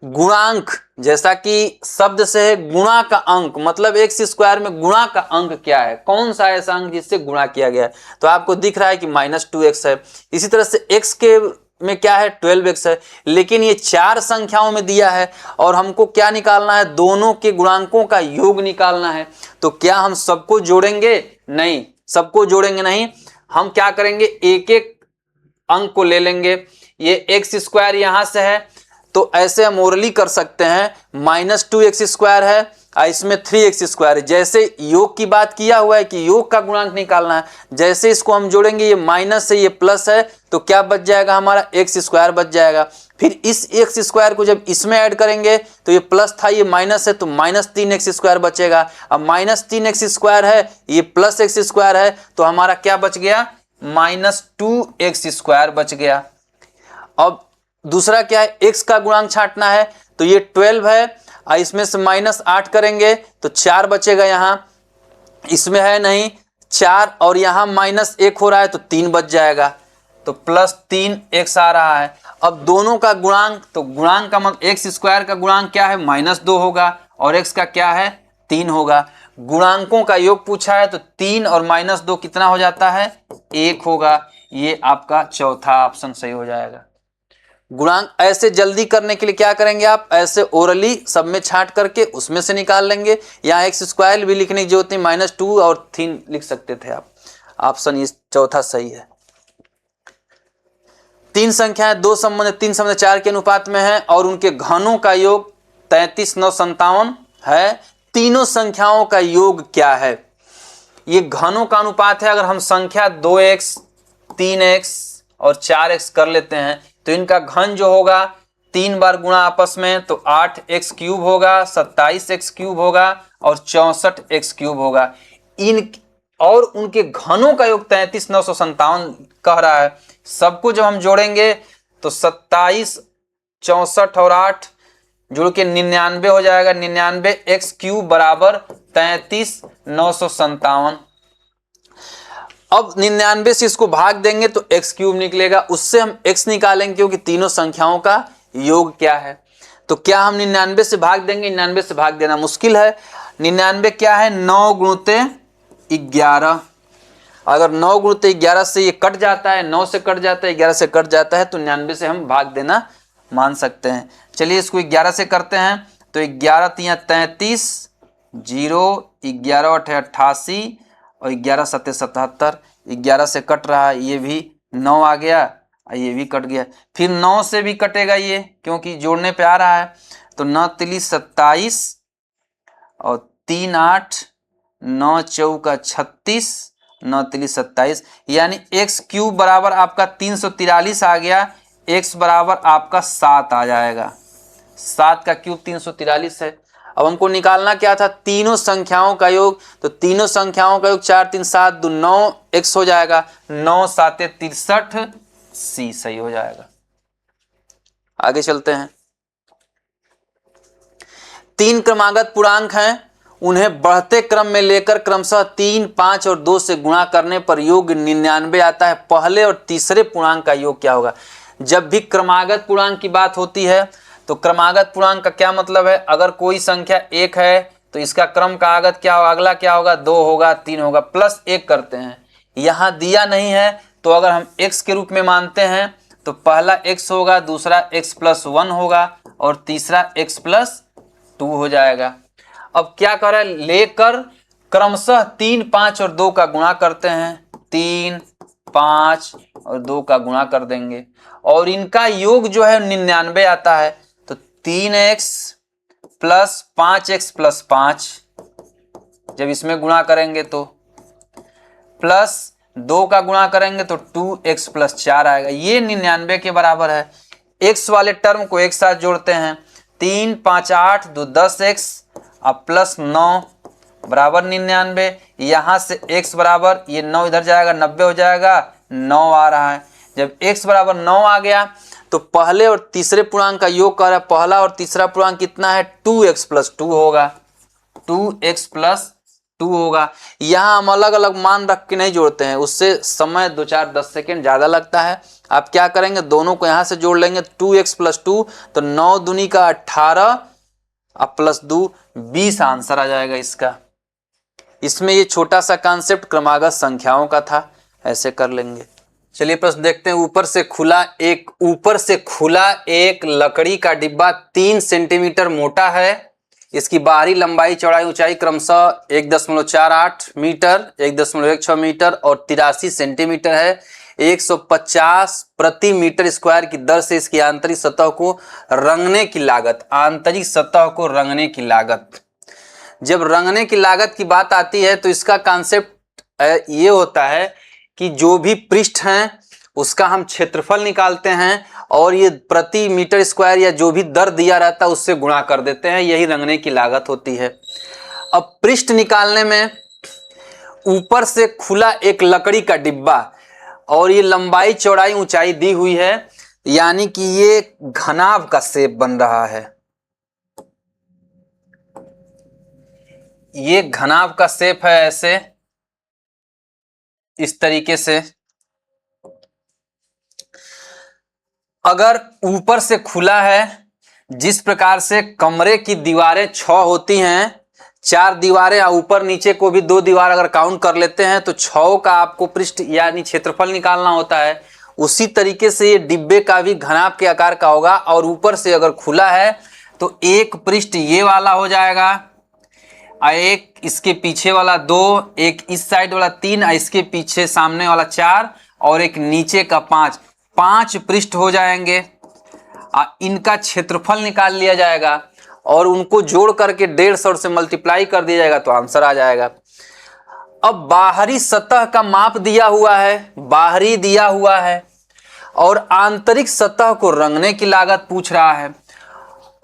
गुणांक जैसा कि शब्द से है गुणा का अंक, मतलब x² में गुणा का अंक क्या है, कौन सा ऐसा अंक जिससे गुणा किया गया है, तो आपको दिख रहा है कि -2x है। इसी तरह से x के में क्या है, 12x है, लेकिन ये 4 संख्याओं में दिया है और हमको क्या निकालना है, दोनों के गुणांकों का योग निकालना है। तो क्या हम सबको जोड़ेंगे? नहीं, सबको जोड़ेंगे नहीं, हम क्या करेंगे, एक एक अंक को ले लेंगे। ये x² यहां से है तो ऐसे हम ओरली कर सकते हैं, -2x² है और इसमें 3x² है। जैसे योग की बात किया हुआ है कि योग का गुणांक निकालना है, जैसे इसको हम जोड़ेंगे, ये माइनस है ये प्लस है, तो क्या बच जाएगा हमारा, x² बच जाएगा। फिर इस x² को जब इसमें ऐड करेंगे तो ये प्लस था, ये माइनस है, तो -3x² बचेगा। अब -3x² है, ये +x² है, तो हमारा क्या बच गया, -2x² बच गया। अब दूसरा क्या है, x का गुणांक छांटना है, तो ये 12 है और इसमें से -8 करेंगे तो 4 बचेगा, यहां इसमें है नहीं 4 और यहां -1 हो रहा है तो 3 बच जाएगा, तो +3x आ रहा है। अब दोनों का गुणांक, तो गुणांक का मतलब x² का गुणांक क्या है, -2 होगा और x का क्या है, 3 होगा। गुणांकों का योग पूछा है तो 3 और -2 कितना हो जाता है, 1 होगा। ये आपका चौथा ऑप्शन सही हो जाएगा। गुणांक ऐसे जल्दी करने के लिए क्या करेंगे, आप ऐसे ओरली सब में छांट करके उसमें से निकाल लेंगे। यहाँ x² भी लिखने की जरूरत नहीं, -2 और 3 लिख सकते थे आप। ऑप्शन ये चौथा सही है। 3 संख्याएं 2 संबंध 3 संबंध 4 के अनुपात में है और उनके घनों का योग 33 9 57 है। तीनों संख्याओं का योग क्या है, ये घनों का अनुपात है। अगर हम संख्या 2x 3x और 4x कर लेते हैं तो इनका घन जो होगा 3 बार गुणा आपस में, तो 8x³ होगा, 27x³ होगा और 64x³ होगा। इन और उनके घनों का योग 33 957 कह रहा है। सबको जब हम जोड़ेंगे तो 27 64 और 8 जुड़ के 99 हो जाएगा। 99x³ बराबर 33 957। अब 99 से इसको भाग देंगे तो x³ निकलेगा, उससे हम x निकालेंगे क्योंकि तीनों संख्याओं का योग क्या है। तो क्या हम 99 से भाग देंगे, 99 से भाग देना मुश्किल है। 99 क्या है, 9 × 11। अगर 9 × 11 से ये कट जाता है, 9 से कट जाता है, 11 से कट जाता है, तो 99 से हम भाग देना मान सकते हैं। चलिए इसको 11 से करते हैं, तो 11 × 33 0, 11 × 8 88 और 11 × 7 77। 11 से कट रहा है, ये भी 9 आ गया और ये भी कट गया। फिर 9 से भी कटेगा ये, क्योंकि जोड़ने पे आ रहा है, तो 9 × 3 = 27 और 3 × 8 9 चौका 36, 9 तिली 27, यानी एक्स क्यूब बराबर आपका 343 आ गया। एक्स बराबर आपका 7 आ जाएगा। 7 का क्यूब 343 है। अब हमको निकालना क्या था, तीनों संख्याओं का योग। तो तीनों संख्याओं का योग 4 3 7 2 9 एक्स हो जाएगा। 9 7 63 सी सही हो जाएगा। आगे चलते हैं। 3 क्रमागत पूर्णांक हैं, उन्हें बढ़ते क्रम में लेकर क्रमशः 3, 5 और 2 से गुणा करने पर योग 99 आता है। पहले और तीसरे पूर्णांक का योग क्या होगा। जब भी क्रमागत पूर्णांक की बात होती है तो क्रमागत पूर्णांक का क्या मतलब है, अगर कोई संख्या 1 है तो इसका क्रम का आगत क्या होगा, अगला क्या होगा, 2 होगा, 3 होगा, प्लस 1 करते हैं। यहाँ दिया नहीं है तो अगर हम x के रूप में मानते हैं तो पहला x होगा, दूसरा x + 1 होगा और तीसरा x + 2 हो जाएगा। अब क्या करें, लेकर क्रमशः 3, 5 और 2 का गुणा करते हैं। 3, 5 और 2 का गुणा कर देंगे और इनका योग जो है 99 आता है। तो 3x + 5x + 5 जब इसमें गुणा करेंगे तो प्लस 2 का गुणा करेंगे तो 2x + 4 आएगा। ये 99 के बराबर है। x वाले टर्म को एक साथ जोड़ते हैं। 3, 5, 8 2 10x अब प्लस 9 बराबर 99। यहाँ से x बराबर ये 9 इधर जाएगा, 90 हो जाएगा, 9 आ रहा है। जब x बराबर 9 आ गया तो पहले और तीसरे पूर्णांक का योग कर रहा है। पहला और तीसरा पूर्णांक कितना है, 2x + 2 होगा। 2x + 2 होगा। यहाँ हम अलग अलग मान रख के नहीं जोड़ते हैं, उससे समय 2 4 10 सेकेंड ज़्यादा लगता है। आप क्या करेंगे, दोनों को यहाँ से जोड़ लेंगे। 2x + 2 तो 9 दूनी का 18 अब +2 20 आंसर आ जाएगा इसका। इसमें ये छोटा सा कॉन्सेप्ट क्रमागत संख्याओं का था, ऐसे कर लेंगे। चलिए प्रश्न देखते हैं। ऊपर से खुला एक लकड़ी का डिब्बा 3 सेंटीमीटर मोटा है। इसकी बाहरी लंबाई चौड़ाई ऊंचाई क्रमशः 1.48 मीटर, 1.16 मीटर और 83 सेंटीमीटर है। 150 प्रति मीटर स्क्वायर की दर से इसकी आंतरिक सतह को रंगने की लागत, जब रंगने की लागत की बात आती है तो इसका कॉन्सेप्ट ये होता है कि जो भी पृष्ठ हैं उसका हम क्षेत्रफल निकालते हैं और ये प्रति मीटर स्क्वायर या जो भी दर दिया रहता है उससे गुणा कर देते हैं, यही रंगने की लागत होती है। अब पृष्ठ निकालने में ऊपर से खुला एक लकड़ी का डिब्बा और ये लंबाई चौड़ाई ऊंचाई दी हुई है, यानी कि ये घनाभ का शेप बन रहा है। ये घनाभ का शेप है, ऐसे इस तरीके से। अगर ऊपर से खुला है, जिस प्रकार से कमरे की दीवारें 6 होती हैं, 4 दीवारें ऊपर नीचे को भी 2 दीवार अगर काउंट कर लेते हैं तो 6 का आपको पृष्ठ यानी क्षेत्रफल निकालना होता है। उसी तरीके से ये डिब्बे का भी घनाभ के आकार का होगा और ऊपर से अगर खुला है तो एक पृष्ठ ये वाला हो जाएगा, एक इसके पीछे वाला 2, एक इस साइड वाला 3, इसके पीछे सामने वाला 4 और एक नीचे का 5 पृष्ठ हो जाएंगे। इनका क्षेत्रफल निकाल लिया जाएगा और उनको जोड़ करके 150 से मल्टीप्लाई कर दिया जाएगा तो आंसर आ जाएगा। अब बाहरी सतह का माप दिया हुआ है, बाहरी दिया हुआ है और आंतरिक सतह को रंगने की लागत पूछ रहा है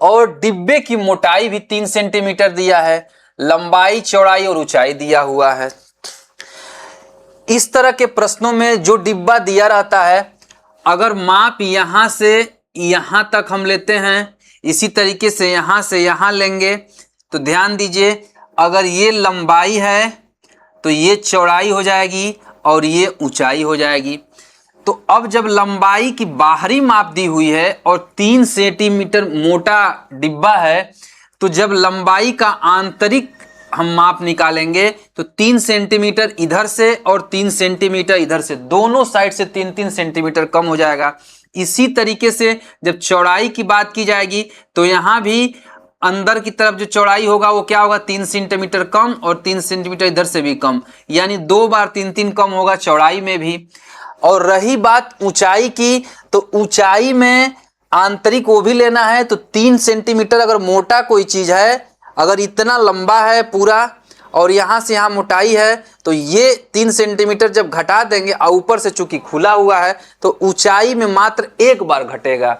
और डिब्बे की मोटाई भी 3 सेंटीमीटर दिया है, लंबाई चौड़ाई और ऊंचाई दिया हुआ है। इस तरह के प्रश्नों में जो डिब्बा दिया रहता है, अगर माप यहां से यहां तक हम लेते हैं, इसी तरीके से यहां से यहां लेंगे तो ध्यान दीजिए, अगर ये लंबाई है तो ये चौड़ाई हो जाएगी और ये ऊंचाई हो जाएगी। तो अब जब लंबाई की बाहरी माप दी हुई है और 3 सेंटीमीटर मोटा डिब्बा है, तो जब लंबाई का आंतरिक हम माप निकालेंगे तो 3 सेंटीमीटर इधर से और 3 सेंटीमीटर इधर से, दोनों साइड से 3-3 सेंटीमीटर कम हो जाएगा। इसी तरीके से जब चौड़ाई की बात की जाएगी तो यहाँ भी अंदर की तरफ जो चौड़ाई होगा वो क्या होगा, 3 सेंटीमीटर कम और 3 सेंटीमीटर इधर से भी कम, यानी 2 बार 3-3 कम होगा चौड़ाई में भी। और रही बात ऊंचाई की, तो ऊंचाई में आंतरिक वो भी लेना है। तो 3 सेंटीमीटर अगर मोटा कोई चीज है, अगर इतना लंबा है पूरा और यहाँ से यहाँ मोटाई है, तो ये 3 सेंटीमीटर जब घटा देंगे और ऊपर से चूंकि खुला हुआ है तो ऊंचाई में मात्र एक बार घटेगा।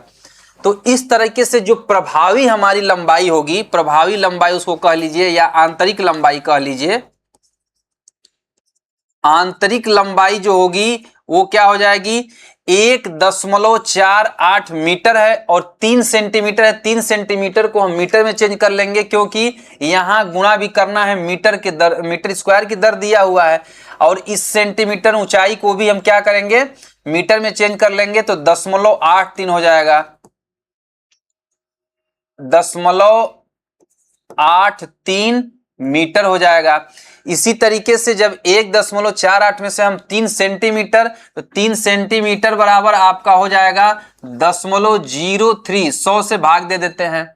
तो इस तरीके से जो प्रभावी हमारी लंबाई होगी, प्रभावी लंबाई उसको कह लीजिए या आंतरिक लंबाई कह लीजिए, आंतरिक लंबाई जो होगी वो क्या हो जाएगी, 1.48 मीटर है और 3 सेंटीमीटर है। 3 सेंटीमीटर को हम मीटर में चेंज कर लेंगे क्योंकि यहां गुणा भी करना है, मीटर के दर, मीटर स्क्वायर की दर दिया हुआ है। और इस सेंटीमीटर ऊंचाई को भी हम क्या करेंगे, मीटर में चेंज कर लेंगे तो 0.83 हो जाएगा, 0.83 मीटर हो जाएगा। इसी तरीके से जब 1.48 में से हम 3 सेंटीमीटर, तो 3 सेंटीमीटर बराबर आपका हो जाएगा 0.03, 100 से भाग दे देते हैं,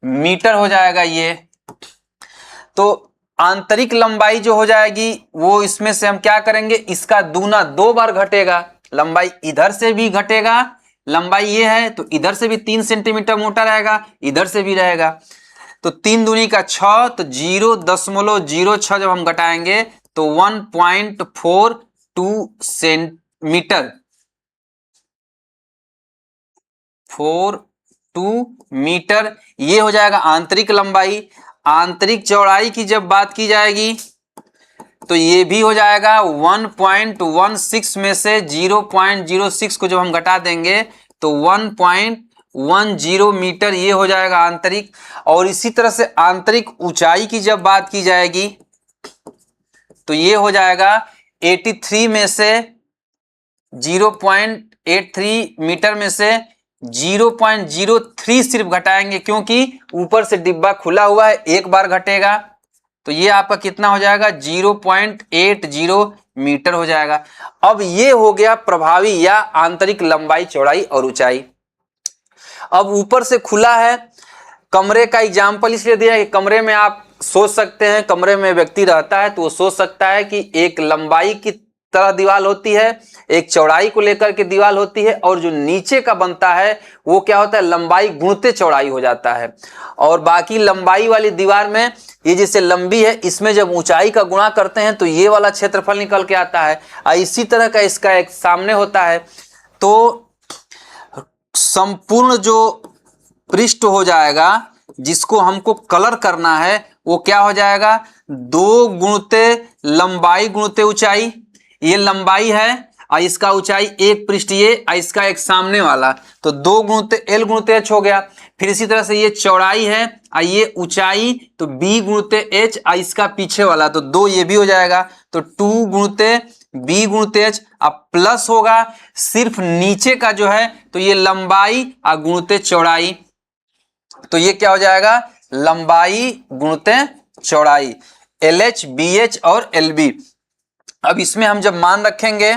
मीटर हो जाएगा ये। तो आंतरिक लंबाई जो हो जाएगी वो इसमें से हम क्या करेंगे, इसका दूना 2 बार घटेगा, लंबाई इधर से भी घटेगा, लंबाई ये है तो इधर से भी 3 सेंटीमीटर मोटा रहेगा, इधर से भी रहेगा। तो 3 दूनी का 6, तो 0.06 जब हम घटाएंगे तो 1.42 सेंटीमीटर, 42 मीटर ये हो जाएगा आंतरिक लंबाई। आंतरिक चौड़ाई की जब बात की जाएगी तो ये भी हो जाएगा 1.16 में से 0.06 को जब हम घटा देंगे तो 1.10 मीटर ये हो जाएगा आंतरिक। और इसी तरह से आंतरिक ऊंचाई की जब बात की जाएगी तो ये हो जाएगा 83 में से 0.83 मीटर में से 0.03 सिर्फ घटाएंगे क्योंकि ऊपर से डिब्बा खुला हुआ है, एक बार घटेगा। तो ये आपका कितना हो जाएगा, 0.80 मीटर हो जाएगा। अब ये हो गया प्रभावी या आंतरिक लंबाई, चौड़ाई और ऊंचाई। अब ऊपर से खुला है, कमरे का एग्जाम्पल इसलिए दिया है कि कमरे में आप सोच सकते हैं, कमरे में व्यक्ति रहता है तो वो सोच सकता है कि एक लंबाई की तरह दीवार होती है, एक चौड़ाई को लेकर के दीवार होती है, और जो नीचे का बनता है वो क्या होता है, लंबाई गुणते चौड़ाई हो जाता है। और बाकी लंबाई वाली दीवार में ये जैसे लंबी है, इसमें जब ऊंचाई का गुणा करते हैं तो ये वाला क्षेत्रफल निकल के आता है। इसी तरह का इसका एक सामने होता है। तो संपूर्ण जो पृष्ठ हो जाएगा जिसको हमको कलर करना है वो क्या हो जाएगा, 2 गुणते लंबाई गुणते ऊंचाई, ये लंबाई है और इसका ऊंचाई एक पृष्ठ ये और इसका एक सामने वाला, तो 2 गुणते एल गुणते एच हो गया। फिर इसी तरह से ये चौड़ाई है और ये ऊंचाई, तो बी गुणते एच और इसका पीछे वाला, तो 2 ये भी हो जाएगा, तो 2 गुणते बी गुणते एच। अब प्लस होगा सिर्फ नीचे का जो है, तो ये लंबाई और गुणते चौड़ाई, तो ये क्या हो जाएगा, लंबाई गुणते चौड़ाई, एल एच बी एच और एल बी। अब इसमें हम जब मान रखेंगे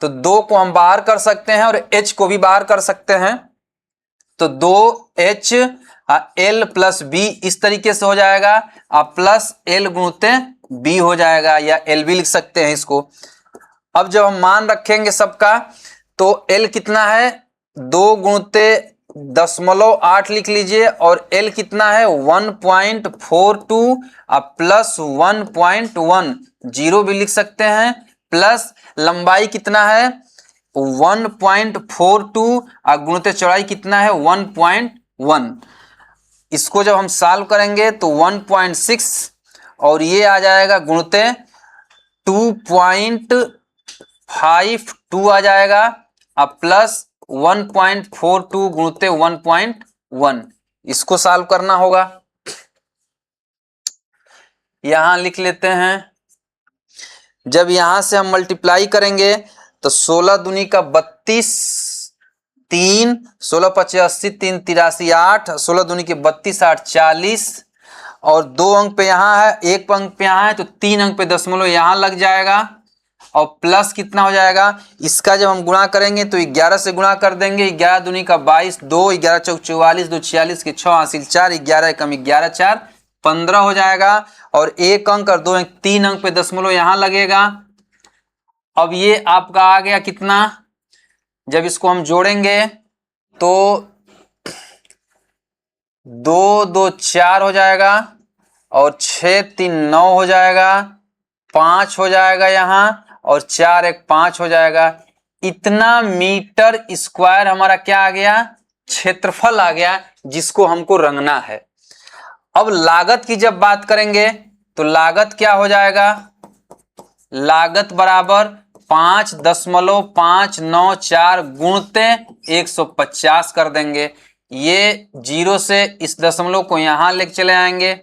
तो 2 को हम बाहर कर सकते हैं और h को भी बाहर कर सकते हैं, तो 2h एल प्लस बी इस तरीके से हो जाएगा, और प्लस एल गुणते बी हो जाएगा, या एल बी लिख सकते हैं इसको। अब जब हम मान रखेंगे सबका तो एल कितना है, 2 गुणते 0.8 लिख लीजिए, और एल कितना है 1.42 प्लस 1.10 भी लिख सकते हैं, प्लस लंबाई कितना है 1.42 और गुणित चौड़ाई कितना है 1.1। इसको जब हम सॉल्व करेंगे तो 1.6 और ये आ जाएगा गुणित 2.52 आ जाएगा, अब प्लस 1.42 गुणित 1.1। इसको सॉल्व करना होगा, यहां लिख लेते हैं। जब यहां से हम मल्टीप्लाई करेंगे तो 16 दूनी का 32, 3 16 25 80, 3 83 8, 16 दूनी के 32 8 40, और 2 अंक पे यहाँ है, 1 अंक पे यहाँ है, तो 3 अंक पे दशमलव यहाँ लग जाएगा, और प्लस कितना हो जाएगा, इसका जब हम गुणा करेंगे तो 11 से गुणा कर देंगे, 11 दूनी का 22, 2 11 चौक 44, 2 46 के 6 हासिल 4, 11 कम 11 4 15 हो जाएगा, और 1 अंक और 2 अंक 3 अंक पे दशमलव यहाँ लगेगा। अब ये आपका आ गया कितना, जब इसको हम जोड़ेंगे तो 2 2 4 हो जाएगा, और 6 3 9 हो जाएगा, 5 हो जाएगा यहाँ, और 4 1 5 हो जाएगा। इतना मीटर स्क्वायर हमारा क्या आ गया, क्षेत्रफल आ गया, जिसको हमको रंगना है। अब लागत की जब बात करेंगे तो लागत क्या हो जाएगा, लागत बराबर 5.594 गुणते 150 कर देंगे। ये 0 से इस दशमलव को यहां लेके चले आएंगे।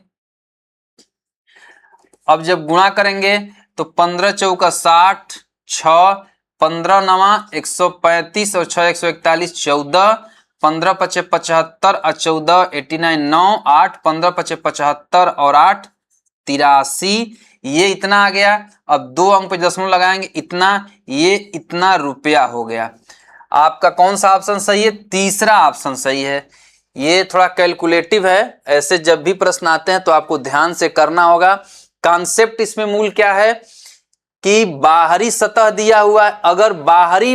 अब जब गुणा करेंगे तो 15 चौका 60, 6 15 नवा 135 और 6 141, 14 15 पचे 75 और 14 89, 9 8 15 पचे 75 और 8 83। ये इतना आ गया। अब 2 अंक पे दशमलव लगाएंगे, इतना, ये इतना रुपया हो गया। आपका कौन सा ऑप्शन सही है, तीसरा ऑप्शन सही है। ये थोड़ा कैलकुलेटिव है, ऐसे जब भी प्रश्न आते हैं तो आपको ध्यान से करना होगा। कॉन्सेप्ट इसमें मूल क्या है कि बाहरी सतह दिया हुआ है, अगर बाहरी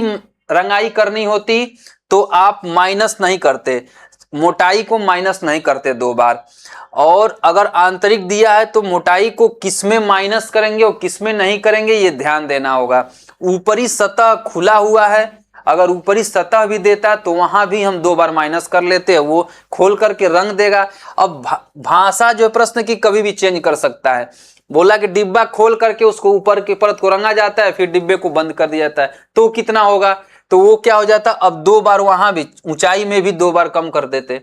रंगाई करनी होती तो आप माइनस नहीं करते, मोटाई को माइनस नहीं करते 2 बार। और अगर आंतरिक दिया है तो मोटाई को किसमें माइनस करेंगे और किसमें नहीं करेंगे, ये ध्यान देना होगा। ऊपरी सतह खुला हुआ है, अगर ऊपरी सतह भी देता तो वहां भी हम 2 बार माइनस कर लेते हैं, वो खोल करके रंग देगा। अब भाषा जो प्रश्न की कभी भी चेंज कर सकता है। बोला कि डिब्बा खोल करके उसको ऊपर की परत को रंगा जाता है, फिर डिब्बे को बंद कर दिया जाता है, तो कितना होगा, तो वो क्या हो जाता, अब 2 बार वहां भी ऊंचाई में भी 2 बार कम कर देते।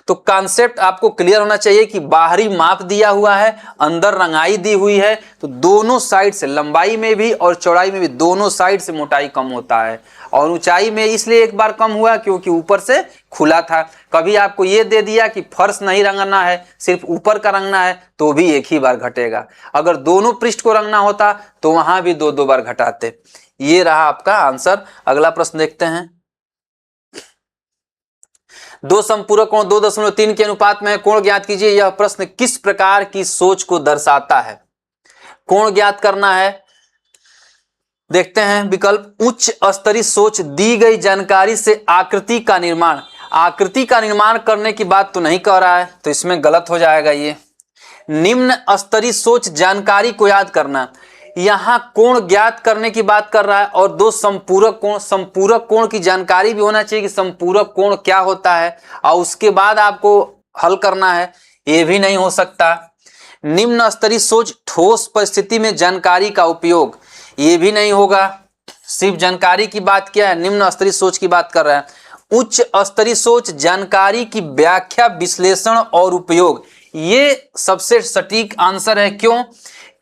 तो कॉन्सेप्ट आपको क्लियर होना चाहिए कि बाहरी माप दिया हुआ है, अंदर रंगाई दी हुई है, तो दोनों साइड से, लंबाई में भी और चौड़ाई में भी, दोनों साइड से मोटाई कम होता है। और ऊंचाई में इसलिए एक बार कम हुआ क्योंकि ऊपर से खुला था। कभी आपको ये दे दिया कि फर्श नहीं रंगना है, सिर्फ ऊपर का रंगना है, तो भी एक ही बार घटेगा। अगर दोनों पृष्ठ को रंगना होता तो वहां भी 2 बार घटाते। ये रहा आपका आंसर। अगला प्रश्न देखते हैं। 2 संपूरक कोण 2.3 के अनुपात में है, कोण ज्ञात कीजिए। यह प्रश्न किस प्रकार की सोच को दर्शाता है। कोण ज्ञात करना है। देखते हैं विकल्प। उच्च स्तरीय सोच दी गई जानकारी से आकृति का निर्माण। आकृति का निर्माण करने की बात तो नहीं कह रहा है, तो इसमें गलत हो जाएगा ये। निम्न स्तरीय सोच जानकारी को याद करना, यहां कोण ज्ञात करने की बात कर रहा है। और 2 संपूरक कोण, संपूरक कोण की जानकारी भी होना चाहिए कि संपूरक कोण क्या होता है, और उसके बाद आपको हल करना है, ये भी नहीं हो सकता। निम्न स्तरीय सोच ठोस परिस्थिति में जानकारी का उपयोग, ये भी नहीं होगा। सिर्फ जानकारी की बात क्या है, निम्न स्तरीय सोच की बात कर रहा है। उच्च स्तरीय सोच जानकारी की व्याख्या, विश्लेषण और उपयोग, ये सबसे सटीक आंसर है। क्यों?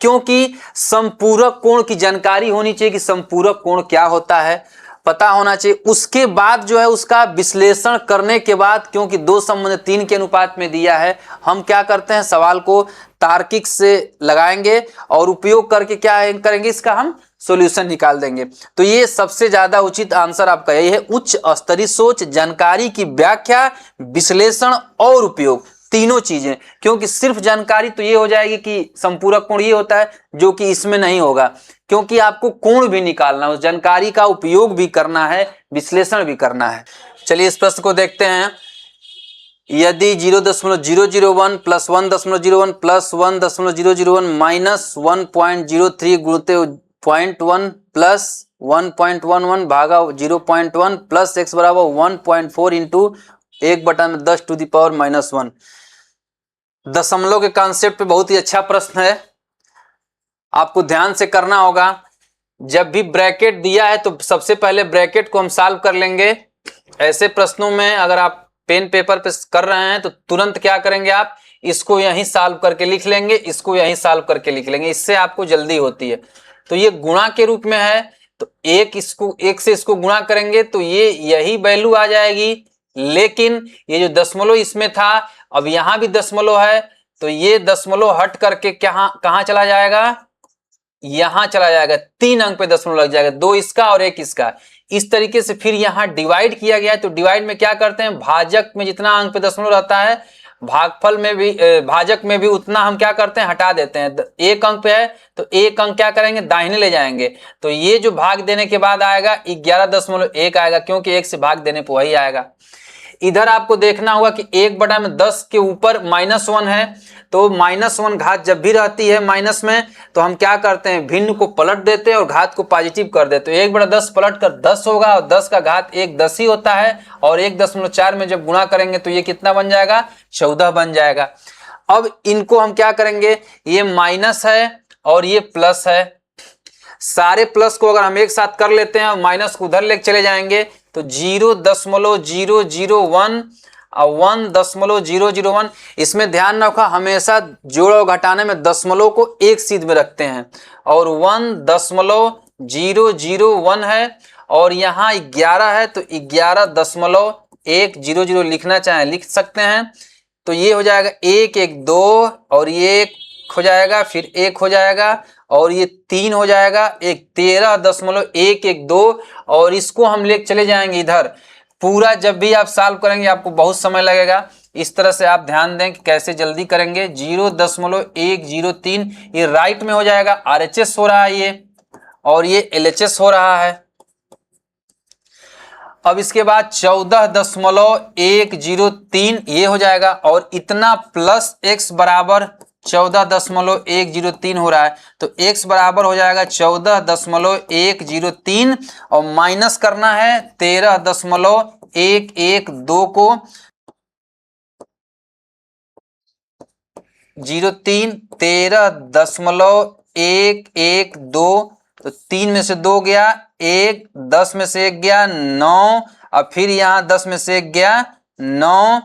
क्योंकि संपूरक कोण की जानकारी होनी चाहिए कि संपूरक कोण क्या होता है, पता होना चाहिए। उसके बाद जो है उसका विश्लेषण करने के बाद, क्योंकि 2 संबंध 3 के अनुपात में दिया है, हम क्या करते हैं, सवाल को तार्किक से लगाएंगे और उपयोग करके क्या करेंगे, इसका हम सॉल्यूशन निकाल देंगे। तो ये सबसे ज्यादा उचित आंसर आपका यही है। उच्च स्तरीय सोच जानकारी की व्याख्या, विश्लेषण और उपयोग, तीनों चीजें। क्योंकि सिर्फ जानकारी तो ये हो जाएगी कि संपूरक कोण ये होता है, जो कि इसमें नहीं होगा, क्योंकि आपको कोण भी निकालना है, उस जानकारी का उपयोग भी करना है, विश्लेषण भी करना है। चलिए इस प्रश्न को देखते हैं। यदि 0.001 प्लस 1.01 प्लस 1.001 माइनस 1.03 गुणते 0.1 प्लस 1.11 भागा 0.1 प्लस x बराबर 1.4 इंटू 1/10 टू द पावर -1। दशमलव के कॉन्सेप्ट पे बहुत ही अच्छा प्रश्न है, आपको ध्यान से करना होगा। जब भी ब्रैकेट दिया है तो सबसे पहले ब्रैकेट को हम सॉल्व कर लेंगे। ऐसे प्रश्नों में अगर आप पेन पेपर पे कर रहे हैं तो तुरंत क्या करेंगे, आप इसको यहीं सॉल्व करके लिख लेंगे, इसको यहीं सॉल्व करके लिख लेंगे, इससे आपको जल्दी होती है। तो ये गुणा के रूप में है, तो एक से इसको गुणा करेंगे तो ये यही वैल्यू आ जाएगी। लेकिन ये जो दशमलव इसमें था, अब यहां भी दशमलव है, तो ये दशमलव हट करके कहां चला जाएगा, यहां चला जाएगा। 3 अंक पे दशमलव लग जाएगा, 2 इसका और 1 इसका। इस तरीके से फिर यहां डिवाइड किया गया है, तो डिवाइड में क्या करते हैं, भाजक में जितना अंक पे दशमलव रहता है, भागफल में भी, भाजक में भी उतना हम क्या करते हैं, हटा देते हैं। 1 अंक पे है तो 1 अंक क्या करेंगे, दाहिने ले जाएंगे। तो ये जो भाग देने के बाद आएगा 11.1 आएगा, क्योंकि 1 से भाग देने पर वही आएगा। इधर आपको देखना होगा कि 1/10 के ऊपर -1 है, तो -1 घात जब भी रहती है माइनस में तो हम क्या करते हैं, भिन्न को पलट देते हैं और घात को पॉजिटिव कर देते हैं। 1/10 पलट कर 10 होगा और 10 का घात 1 10 ही होता है, और 1.4 में जब गुणा करेंगे तो ये कितना बन जाएगा, 14 बन जाएगा। अब इनको हम क्या करेंगे, ये माइनस है और ये प्लस है, सारे प्लस को अगर हम एक साथ कर लेते हैं और माइनस को उधर लेके चले जाएंगे तो 0.001 और 1.001। इसमें ध्यान रखा, हमेशा जोड़ और घटाने में दशमलव को एक सीध में रखते हैं, और 1.001 है और यहाँ 11 है तो 11.100 लिखना चाहें लिख सकते हैं। तो ये हो जाएगा 1 1 2 और ये 1 हो जाएगा, फिर 1 हो जाएगा और ये 3 हो जाएगा, एक 13.112 और इसको हम लेके चले जाएंगे इधर। पूरा जब भी आप सॉल्व करेंगे आपको बहुत समय लगेगा, इस तरह से आप ध्यान दें कि कैसे जल्दी करेंगे। 0.103 ये राइट में हो जाएगा, RHS हो रहा है ये, और ये LHS हो रहा है। अब इसके बाद 14.103 ये हो जाएगा, और इतना प्लस x बराबर 14.103 हो रहा है, तो x बराबर हो जाएगा 14.103 और माइनस करना है 13.112 को, 13.112 तो 3 में से 2 गया 1, 10 में से 1 गया 9, और फिर यहाँ 10 में से 1 गया 9,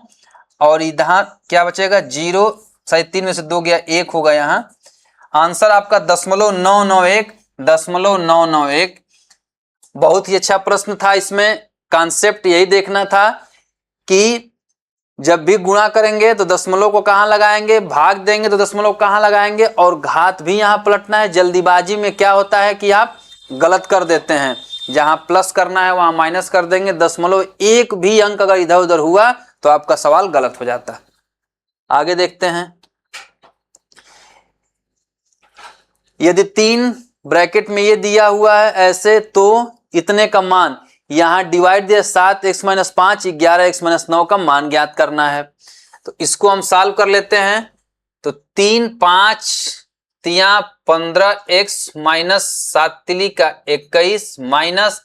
और इधर क्या बचेगा 0, 3 में से 2 गया 1 होगा यहाँ। आंसर आपका 0.991। बहुत ही अच्छा प्रश्न था। इसमें कॉन्सेप्ट यही देखना था कि जब भी गुणा करेंगे तो दशमलव को कहाँ लगाएंगे, भाग देंगे तो दशमलव कहाँ लगाएंगे, और घात भी यहाँ पलटना है। जल्दीबाजी में क्या होता है कि आप गलत कर देते हैं, जहां प्लस करना है वहां माइनस कर देंगे। दशमलव एक भी अंक अगर इधर उधर हुआ तो आपका सवाल गलत हो जाता है। आगे देखते हैं, यदि 3 ब्रैकेट में ये दिया हुआ है ऐसे, तो इतने का मान यहां डिवाइड दिया 7x - 5 11x - 9 का मान ज्ञात करना है। तो इसको हम सॉल्व कर लेते हैं। तो 3 5 तिया 15x - 7 तिली का 21 माइनस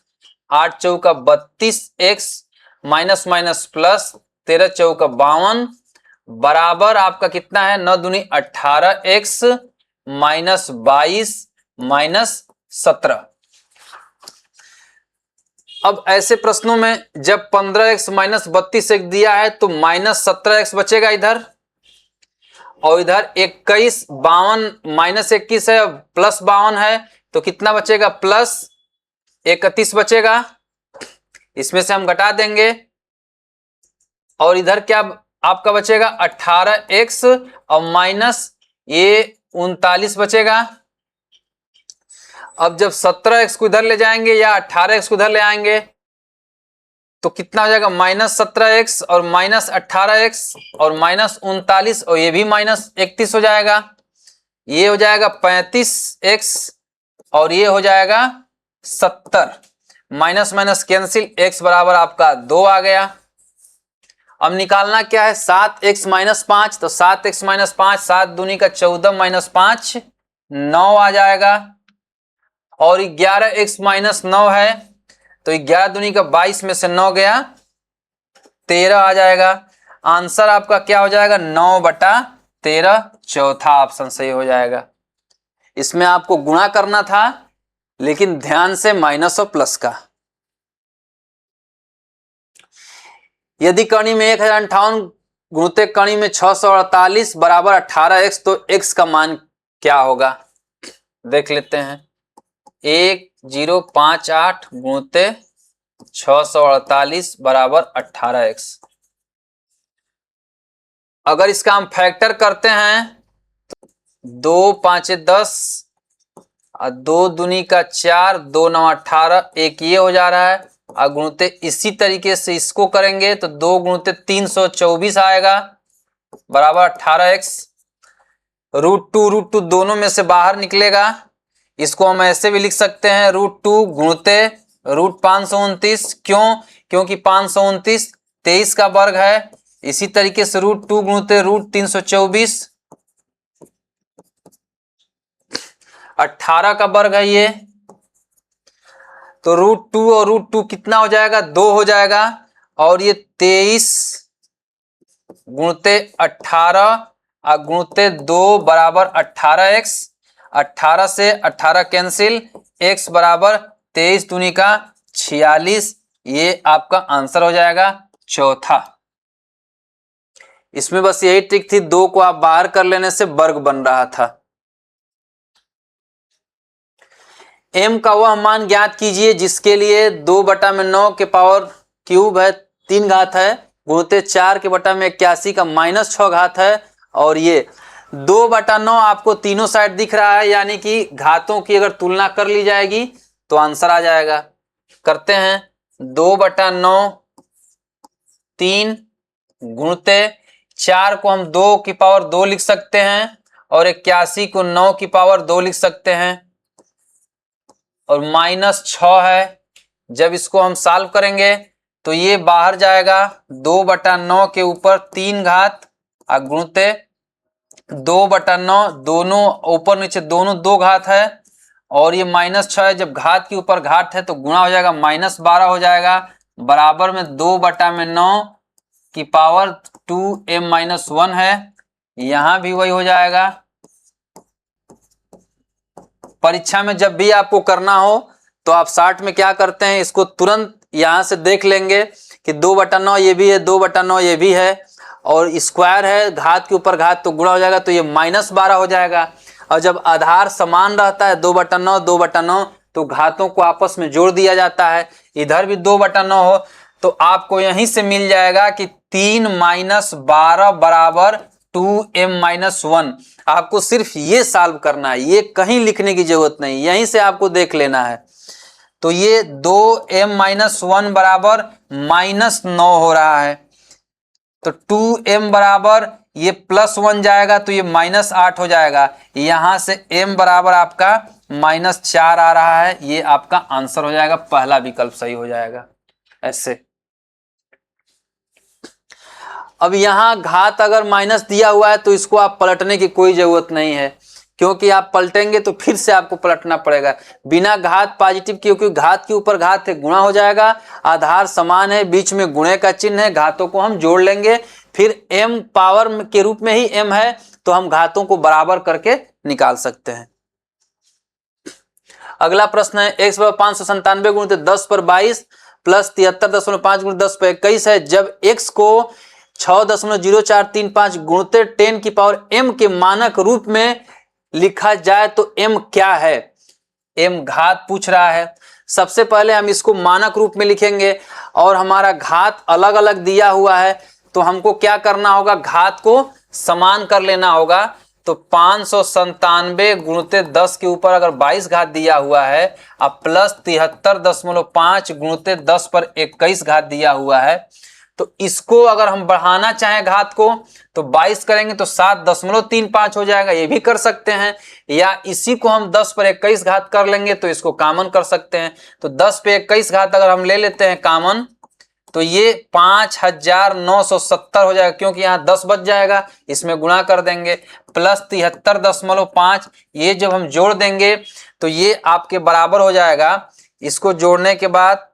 8 चौका 32x माइनस माइनस प्लस 13 चौका 52 बराबर आपका कितना है, 9 दूनी 18x माइनस 22 माइनस 17। अब ऐसे प्रश्नों में जब 15x माइनस 32x दिया है तो माइनस 17x बचेगा इधर, और इधर 21 52 माइनस 21 है प्लस 52 है, तो कितना बचेगा, प्लस 31 बचेगा। इसमें से हम घटा देंगे और इधर क्या आपका बचेगा 18x और माइनस ये 39 बचेगा। अब जब 17x को इधर ले जाएंगे या 18x को इधर ले आएंगे तो कितना हो जाएगा, माइनस 17x और माइनस 18x और माइनस 39 और ये भी माइनस 31 हो जाएगा। ये हो जाएगा 35x और ये हो जाएगा 70। माइनस माइनस कैंसिल, x बराबर आपका 2 आ गया। अब निकालना क्या है, 7x माइनस 5, तो 7x माइनस 5 7 दूनी का 14 माइनस 5 9 आ जाएगा, और 11x माइनस 9 है तो 11 दूनी का 22 में से 9 गया 13 आ जाएगा। आंसर आपका क्या हो जाएगा, 9/13, चौथा ऑप्शन सही हो जाएगा। इसमें आपको गुणा करना था लेकिन ध्यान से माइनस और प्लस का। यदि कणी में 1058 गुणित कणी में 648 बराबर 18x, तो x का मान क्या होगा, देख लेते हैं। 1058 गुणित 648 बराबर 18x। अगर इसका हम फैक्टर करते हैं तो 2 5 10 और 2 दूनी का 4 2 9 18, एक ये हो जा रहा है, और गुणित इसी तरीके से इसको करेंगे तो 2 गुणित 324 आएगा बराबर 18x। √2 दोनों में से बाहर निकलेगा, इसको हम ऐसे भी लिख सकते हैं √2 गुणित √529। क्यों, क्योंकि 529 23 का वर्ग है। इसी तरीके से √2 गुणित √324, 18 का वर्ग है ये। तो √2 और √2 कितना हो जाएगा, 2 हो जाएगा। और ये 23 गुणते 18 गुणते 2 बराबर 18x। 18 से 18 कैंसिल, x बराबर 23 दूनी का 46। ये आपका आंसर हो जाएगा चौथा। इसमें बस यही ट्रिक थी, 2 को आप बाहर कर लेने से वर्ग बन रहा था। m का वह मान ज्ञात कीजिए जिसके लिए 2/9 के पावर क्यूब है 3 घात है, गुणित 4 के बटा में 81 का -6 घात है। और ये 2/9 आपको तीनों साइड दिख रहा है, यानी कि घातों की अगर तुलना कर ली जाएगी तो आंसर आ जाएगा। करते हैं 2/9 3 गुणते 4 को हम 2 की पावर 2 लिख सकते हैं और 81 को 9 की पावर 2 लिख सकते हैं और -6 है। जब इसको हम सॉल्व करेंगे तो ये बाहर जाएगा, 2/9 के ऊपर 3 घात गुणते 2/9, दोनों ऊपर नीचे दोनों 2 घात है और ये -6 है। जब घात के ऊपर घात है तो गुणा हो जाएगा, -12 हो जाएगा, बराबर में 2/9 की पावर 2m-1 है। यहां भी वही हो जाएगा। परीक्षा में जब भी आपको करना हो तो आप शॉर्ट में क्या करते हैं, इसको तुरंत यहां से देख लेंगे कि 2/9 ये भी है, 2/9 ये भी है और स्क्वायर है, घात के ऊपर घात तो गुणा हो जाएगा, तो ये -12 हो जाएगा। और जब आधार समान रहता है 2/9 2/9 तो घातों को आपस में जोड़ दिया जाता है। इधर भी 2/9 हो तो आपको यहीं से मिल जाएगा कि 3 - 12 बराबर 2m-1। आपको सिर्फ ये सॉल्व करना है, ये कहीं लिखने की जरूरत नहीं, यहीं से आपको देख लेना है। तो ये 2m-1 बराबर -9 हो रहा है, तो 2m बराबर ये +1 जाएगा तो ये -8 हो जाएगा। यहां से m बराबर आपका -4 आ रहा है, ये आपका आंसर हो जाएगा, पहला विकल्प सही हो जाएगा। ऐसे अब यहां घात अगर माइनस दिया हुआ है तो इसको आप पलटने की कोई जरूरत नहीं है, क्योंकि आप पलटेंगे तो फिर से आपको पलटना पड़ेगा। बिना घात पॉजिटिव, क्योंकि घात के ऊपर घात है, गुणा हो जाएगा, आधार समान है, बीच में गुणे का चिन्ह है, घातों को हम जोड़ लेंगे, फिर m पावर के रूप में ही m है तो हम घातों को बराबर करके निकाल सकते हैं। अगला प्रश्न है x बराबर 597 गुणित 10 पर 22 प्लस 73.5 गुणित 10 पर 21 है। जब x को 6.0435 गुणित 10 की पावर m के मानक रूप में लिखा जाए तो m क्या है। m घात पूछ रहा है। सबसे पहले हम इसको मानक रूप में लिखेंगे और हमारा घात अलग अलग दिया हुआ है तो हमको क्या करना होगा, घात को समान कर लेना होगा। तो 597 गुणित 10 के ऊपर अगर 22 घात दिया हुआ है अब प्लस 73.5 गुणित 10 पर 21 घात दिया हुआ है, तो इसको अगर हम बढ़ाना चाहें घात को तो 22 करेंगे तो 7.35 हो जाएगा, ये भी कर सकते हैं, या इसी को हम 10 पर 21 घात कर लेंगे तो इसको कॉमन कर सकते हैं। तो 10 पे 21 घात अगर हम ले लेते हैं कॉमन तो ये 5970 हो जाएगा, क्योंकि यहाँ 10 बच जाएगा, इसमें गुणा कर देंगे, प्लस 73.5 ये जब हम जोड़ देंगे तो ये आपके बराबर हो जाएगा। इसको जोड़ने के बाद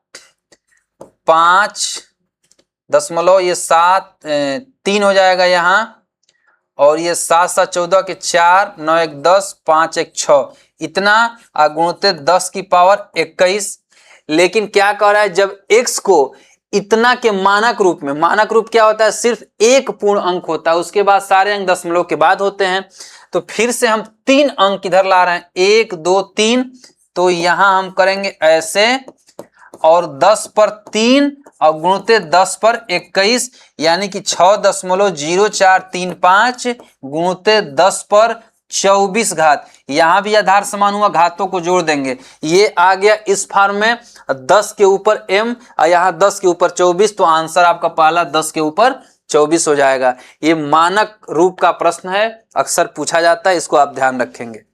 5.3 हो जाएगा यहाँ, और ये 7 7 14 के 4 9 1 10 5 1 6 इतना गुणित 10 की पावर 21। लेकिन क्या कह रहा है, जब x को इतना के मानक रूप में, मानक रूप क्या होता है, सिर्फ एक पूर्ण अंक होता है, उसके बाद सारे अंक दशमलव के बाद होते हैं। तो फिर से हम 3 अंक इधर ला रहे हैं, 1 2 3, तो यहां हम करेंगे ऐसे और 10 पर 3 और गुणित 10 पर 21 यानी कि 6.0435 गुणित 10 पर 24 घात। यहां भी आधार समान हुआ, घातों को जोड़ देंगे, ये आ गया इस फॉर्म में 10 के ऊपर m और यहां 10 के ऊपर 24, तो आंसर आपका पहला 10 के ऊपर 24 हो जाएगा। ये मानक रूप का प्रश्न है, अक्सर पूछा जाता है, इसको आप ध्यान रखेंगे।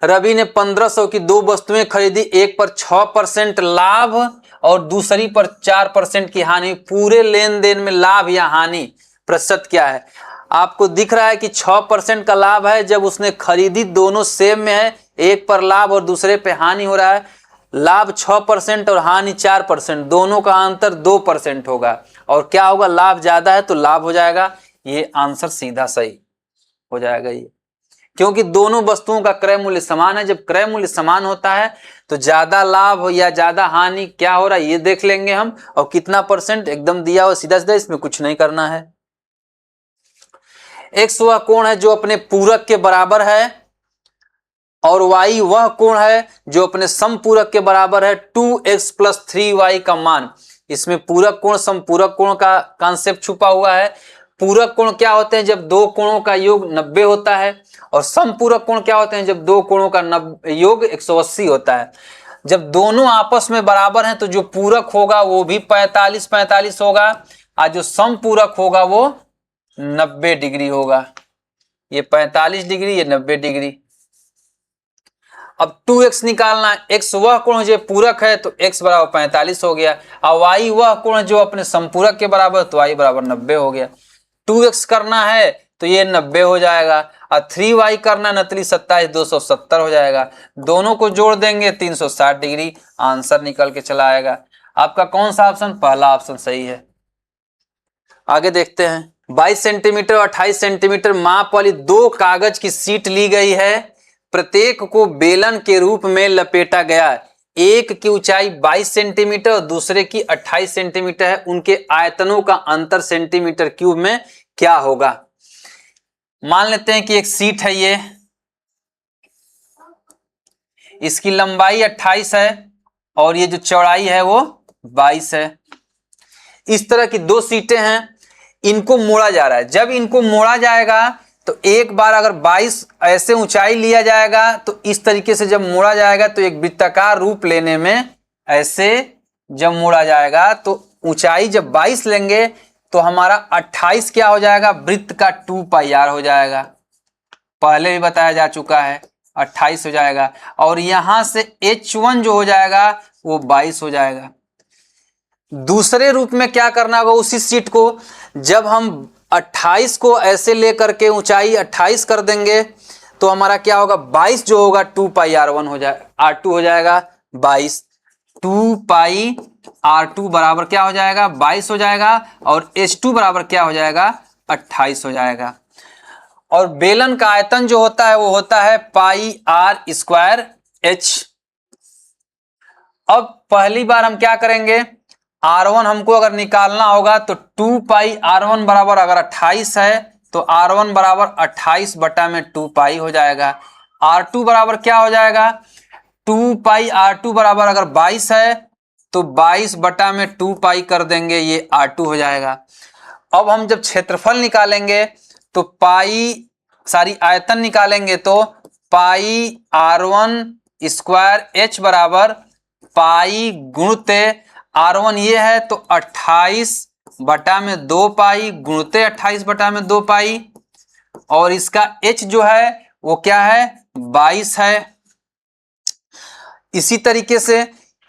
रवि ने 1500 की 2 वस्तुएं खरीदी, एक पर 6% लाभ और दूसरी पर 4% की हानि। पूरे लेन देन में लाभ या हानि प्रतिशत क्या है? आपको दिख रहा है कि 6% का लाभ है जब उसने खरीदी, दोनों सेम में है, एक पर लाभ और दूसरे पे हानि हो रहा है। लाभ 6% और हानि 4%, दोनों का अंतर 2% होगा। और क्या होगा? लाभ ज्यादा है तो लाभ हो जाएगा। ये आंसर सीधा सही हो जाएगा ये, क्योंकि दोनों वस्तुओं का क्रय मूल्य समान है। जब क्रय मूल्य समान होता है तो ज्यादा लाभ हो या ज्यादा हानि क्या हो रहा है ये देख लेंगे हम, और कितना परसेंट एकदम दिया हुआ सीधा सीधा, इसमें कुछ नहीं करना है। एक्स वह कोण है जो अपने पूरक के बराबर है, और y वह कोण है जो अपने समपूरक के बराबर है। 2x + 3y का मान। इसमें पूरक कोण समपूरक कोण का कॉन्सेप्ट छुपा हुआ है। पूरक कोण क्या होते हैं? जब दो कोणों का योग 90 होता है। और समपूरक कोण क्या होते हैं? जब दो कोणों का योग 180 होता है। जब दोनों आपस में बराबर हैं तो जो पूरक होगा वो भी 45-45 होगा, और जो समपूरक होगा वो 90 डिग्री होगा। ये 45 डिग्री, ये 90 डिग्री। अब 2x निकालना है। x वह कोण जो पूरक है तो x बराबर 45 हो गया, और y वह कोण जो अपने समपूरक के बराबर, तो y बराबर 90 हो गया। 2x करना है तो ये 90 हो जाएगा, और 3y करना नतली 27 270 हो जाएगा। दोनों को जोड़ देंगे 360 डिग्री, आंसर निकल के चला आएगा। आपका कौन सा ऑप्शन? पहला ऑप्शन सही है। आगे देखते हैं। 22 सेंटीमीटर और 28 सेंटीमीटर माप वाली दो कागज की शीट ली गई है। प्रत्येक को बेलन के रूप में लपेटा गया है। एक की ऊंचाई 22 सेंटीमीटर और दूसरे की 28 सेंटीमीटर है। उनके आयतनों का अंतर सेंटीमीटर क्यूब में क्या होगा? मान लेते हैं कि एक शीट है ये, इसकी लंबाई 28 है और ये जो चौड़ाई है वो 22 है। इस तरह की दो शीटें हैं, इनको मोड़ा जा रहा है। जब इनको मोड़ा जाएगा तो एक बार अगर 22 ऐसे ऊंचाई लिया जाएगा तो इस तरीके से जब मोड़ा जाएगा तो एक वृत्ताकार रूप लेने में ऐसे जब मोड़ा जाएगा तो ऊंचाई जब 22 लेंगे तो हमारा 28 क्या हो जाएगा? वृत्त का 2πr हो जाएगा। पहले भी बताया जा चुका है, 28 हो जाएगा। और यहां से h1 जो हो जाएगा वो 22 हो जाएगा। दूसरे रूप में क्या करना होगा उसी शीट को? जब हम 28 को ऐसे लेकर के ऊंचाई 28 कर देंगे तो हमारा क्या होगा? 22 जो होगा 2πr1 हो जाए, r2 हो जाएगा 22। 2πr2 बराबर क्या हो जाएगा? 22 हो जाएगा। और h2 बराबर क्या हो जाएगा? 28 हो जाएगा। और बेलन का आयतन जो होता है वो होता है πr²h। अब पहली बार हम क्या करेंगे? R1 हमको अगर निकालना होगा तो 2πr1 बराबर अगर 28 है तो R1 बराबर 28/2π हो जाएगा। R2 बराबर क्या हो जाएगा? 2πr2 बराबर अगर 22 है तो 22/2π कर देंगे, ये R2 हो जाएगा। अब हम जब क्षेत्रफल निकालेंगे तो आयतन निकालेंगे तो πr1² बराबर पाई गुणते R1 ये है तो 28/2π गुणते 28/2π, और इसका h जो है वो क्या है? 22 है। इसी तरीके से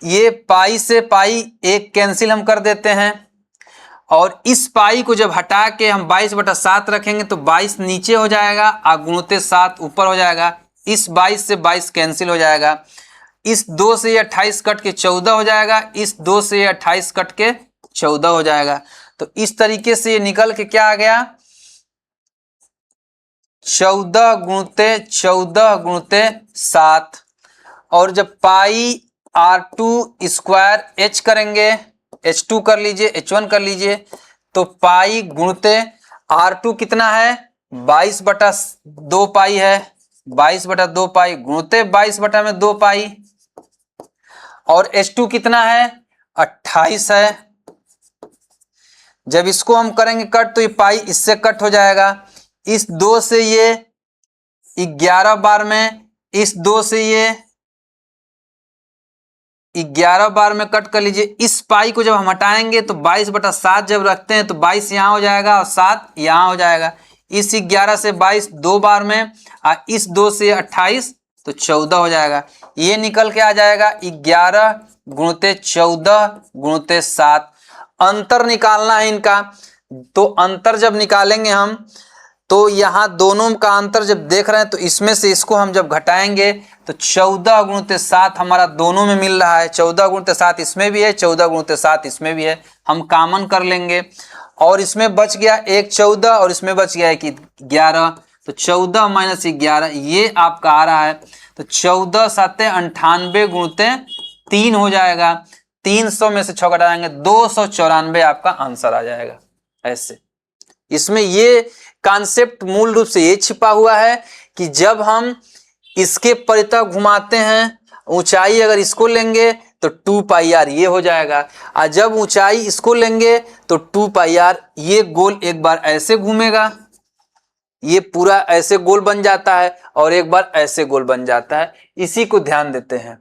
ये पाई से पाई एक कैंसिल हम कर देते हैं, और इस पाई को जब हटा के हम 22/7 रखेंगे तो 22 नीचे हो जाएगा और गुणते 7 ऊपर हो जाएगा। इस 22 से 22 कैंसिल हो जाएगा। इस 2 से 28 कट के 14 हो जाएगा। इस 2 से 28 कट के 14 हो जाएगा। तो इस तरीके से ये निकल के क्या आ गया? 14×14×7। और जब πr2² करेंगे, h2 कर लीजिए, h1 कर लीजिए, तो पाई गुणते R2 कितना है? 22/2π है। 22/2π गुणते 22/2π। और h2 कितना है? 28 है। जब इसको हम करेंगे कट तो ये पाई इससे कट हो जाएगा। इस 2 से ये 11 बार में, इस 2 से ये 11 बार में कट कर लीजिए। इस पाई को जब हम हटाएंगे तो 22/7 जब रखते हैं तो 22 यहाँ हो जाएगा और 7 यहाँ हो जाएगा। इस 11 से 22 2 बार में, और इस 2 से 28 तो 14 हो जाएगा। ये निकल के आ जाएगा 11 गुणित 14 गुणित 7। अंतर निकालना है इनका। तो अंतर जब निकालेंगे हम तो यहाँ दोनों का अंतर जब देख रहे हैं तो इसमें से इसको हम जब घटाएंगे तो 14 गुणित 7 हमारा दोनों में मिल रहा है। 14 गुणित 7 इसमें भी है, 14 गुणित 7 इसमें भी है। हम कॉमन कर लेंगे और इसमें बच गया एक 14 और इसमें बच गया एक 11। तो 14 माइनस 11 ये आपका आ रहा है। तो 14 7 98 गुणित 3 हो जाएगा। 300 में से 6 घटाएंगे 294 आपका आंसर आ जाएगा। ऐसे इसमें ये कॉन्सेप्ट मूल रूप से ये छिपा हुआ है कि जब हम इसके परितः घुमाते हैं, ऊंचाई अगर इसको लेंगे तो 2 पाई आर ये हो जाएगा, और जब ऊंचाई इसको लेंगे तो 2 पाई आर। ये गोल एक बार ऐसे घूमेगा, ये पूरा ऐसे गोल बन जाता है और एक बार ऐसे गोल बन जाता है। इसी को ध्यान देते हैं।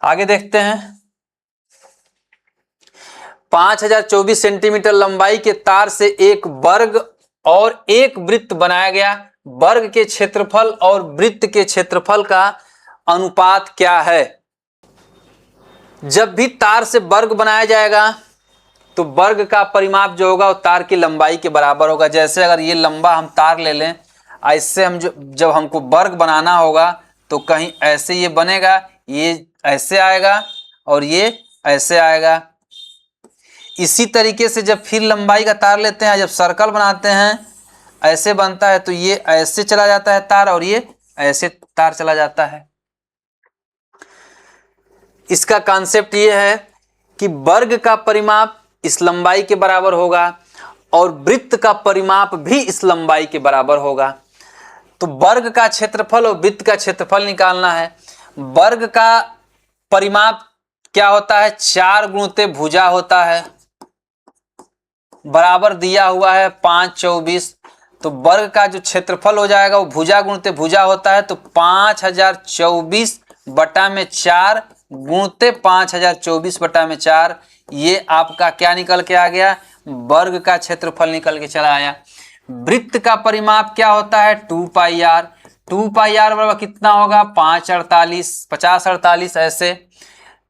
आगे देखते हैं। 5024 सेंटीमीटर लंबाई के तार से एक वर्ग और एक वृत्त बनाया गया। वर्ग के क्षेत्रफल और वृत्त के क्षेत्रफल का अनुपात क्या है? जब भी तार से वर्ग बनाया जाएगा तो वर्ग का परिमाप जो होगा वो तार की लंबाई के बराबर होगा। जैसे अगर ये लंबा हम तार ले लें, ऐसे हम जब हमको वर्ग बनाना होगा तो कहीं ऐसे ये बनेगा, ये ऐसे आएगा और ये ऐसे आएगा। इसी तरीके से जब फिर लंबाई का तार लेते हैं, जब सर्कल बनाते हैं ऐसे बनता है, तो ये ऐसे चला जाता है तार और ये ऐसे तार चला जाता है। इसका कॉन्सेप्ट ये है कि वर्ग का परिमाप इस लंबाई के बराबर होगा और वृत्त का परिमाप भी इस लंबाई के बराबर होगा। तो वर्ग का क्षेत्रफल और वृत्त का क्षेत्रफल निकालना है। वर्ग का परिमाप क्या होता है? 4 गुणित भुजा होता है, बराबर दिया हुआ है 524। तो वर्ग का जो क्षेत्रफल हो जाएगा वो भुजा गुणित भुजा होता है। तो 5024 बटा में 4 गुणित 5024 बटा में 4, ये आपका क्या निकल के आ गया? वर्ग का क्षेत्रफल निकल के चला आया। वृत्त का परिमाप क्या होता है? 2 पाई आर। 2 पाई आर बराबर कितना होगा? 50 48 ऐसे।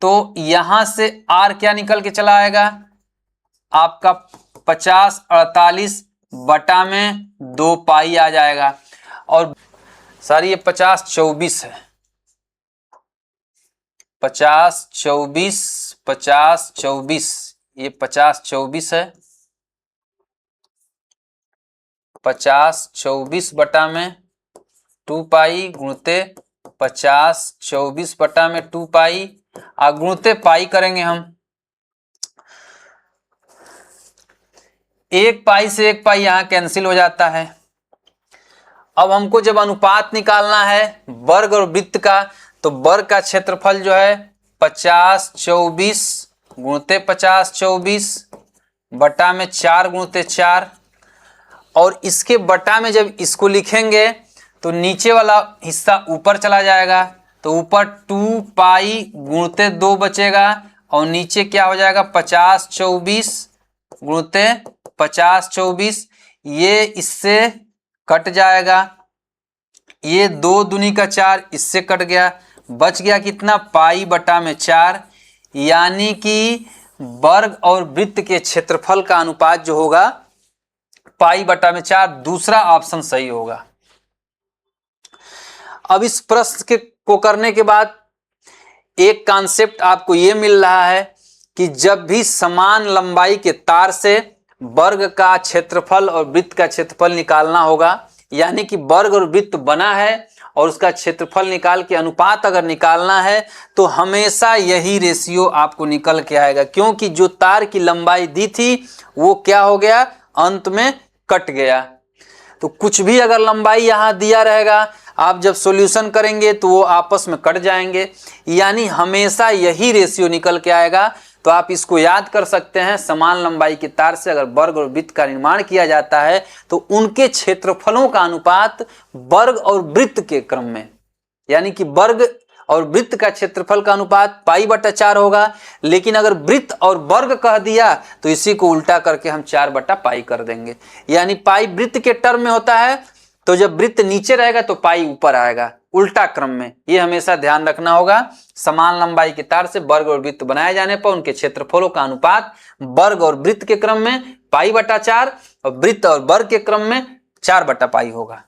तो यहां से आर क्या निकल के चला आएगा? आपका 50 48 बटा में 2 पाई आ जाएगा। और सर ये 50 24 है, 50 24 50 24, ये 50 24 है। 50 24 बटा में 2 पाई गुणित 50 24 बटा में 2 पाई, गुणित पाई करेंगे हम। 1 पाई से 1 पाई यहां कैंसिल हो जाता है। अब हमको जब अनुपात निकालना है वर्ग और वृत्त का, तो वर्ग का क्षेत्रफल जो है 50 24 गुणित 50 24 बटा में 4 गुणित 4, और इसके बटा में जब इसको लिखेंगे तो नीचे वाला हिस्सा ऊपर चला जाएगा। तो ऊपर 2 पाई गुणित 2 बचेगा और नीचे क्या हो जाएगा? 50 24 गुणित 50 24, ये इससे कट जाएगा। ये 2 दूनी का 4 इससे कट गया, बच गया कितना? पाई बटा में 4। यानी कि वर्ग और वृत्त के क्षेत्रफल का अनुपात जो होगा पाई बटा में 4, दूसरा ऑप्शन सही होगा। अब इस प्रश्न को करने के बाद एक कॉन्सेप्ट आपको यह मिल रहा है कि जब भी समान लंबाई के तार से वर्ग का क्षेत्रफल और वृत्त का क्षेत्रफल निकालना होगा, यानी कि वर्ग और वृत्त बना है और उसका क्षेत्रफल निकाल के अनुपात अगर निकालना है तो हमेशा यही रेशियो आपको निकल के आएगा, क्योंकि जो तार की लंबाई दी थी वो क्या हो गया? अंत में कट गया। तो कुछ भी अगर लंबाई यहाँ दिया रहेगा, आप जब सॉल्यूशन करेंगे तो वो आपस में कट जाएंगे, यानी हमेशा यही रेशियो निकल के आएगा। तो आप इसको याद कर सकते हैं, समान लंबाई के तार से अगर वर्ग और वृत्त का निर्माण किया जाता है तो उनके क्षेत्रफलों का अनुपात वर्ग और वृत्त के क्रम में, यानी कि वर्ग और वृत्त का क्षेत्रफल का अनुपात पाई बटा 4 होगा। लेकिन अगर वृत्त और वर्ग कह दिया तो इसी को उल्टा करके हम 4 बटा पाई कर देंगे। यानी पाई वृत्त के टर्म में होता है, तो जब वृत्त नीचे रहेगा तो पाई ऊपर आएगा, उल्टा क्रम में, ये हमेशा ध्यान रखना होगा। समान लंबाई के तार से वर्ग और वृत्त बनाए जाने पर उनके क्षेत्रफलों का अनुपात वर्ग और वृत्त के क्रम में π/4 और वृत्त और वर्ग के क्रम में 4/π होगा।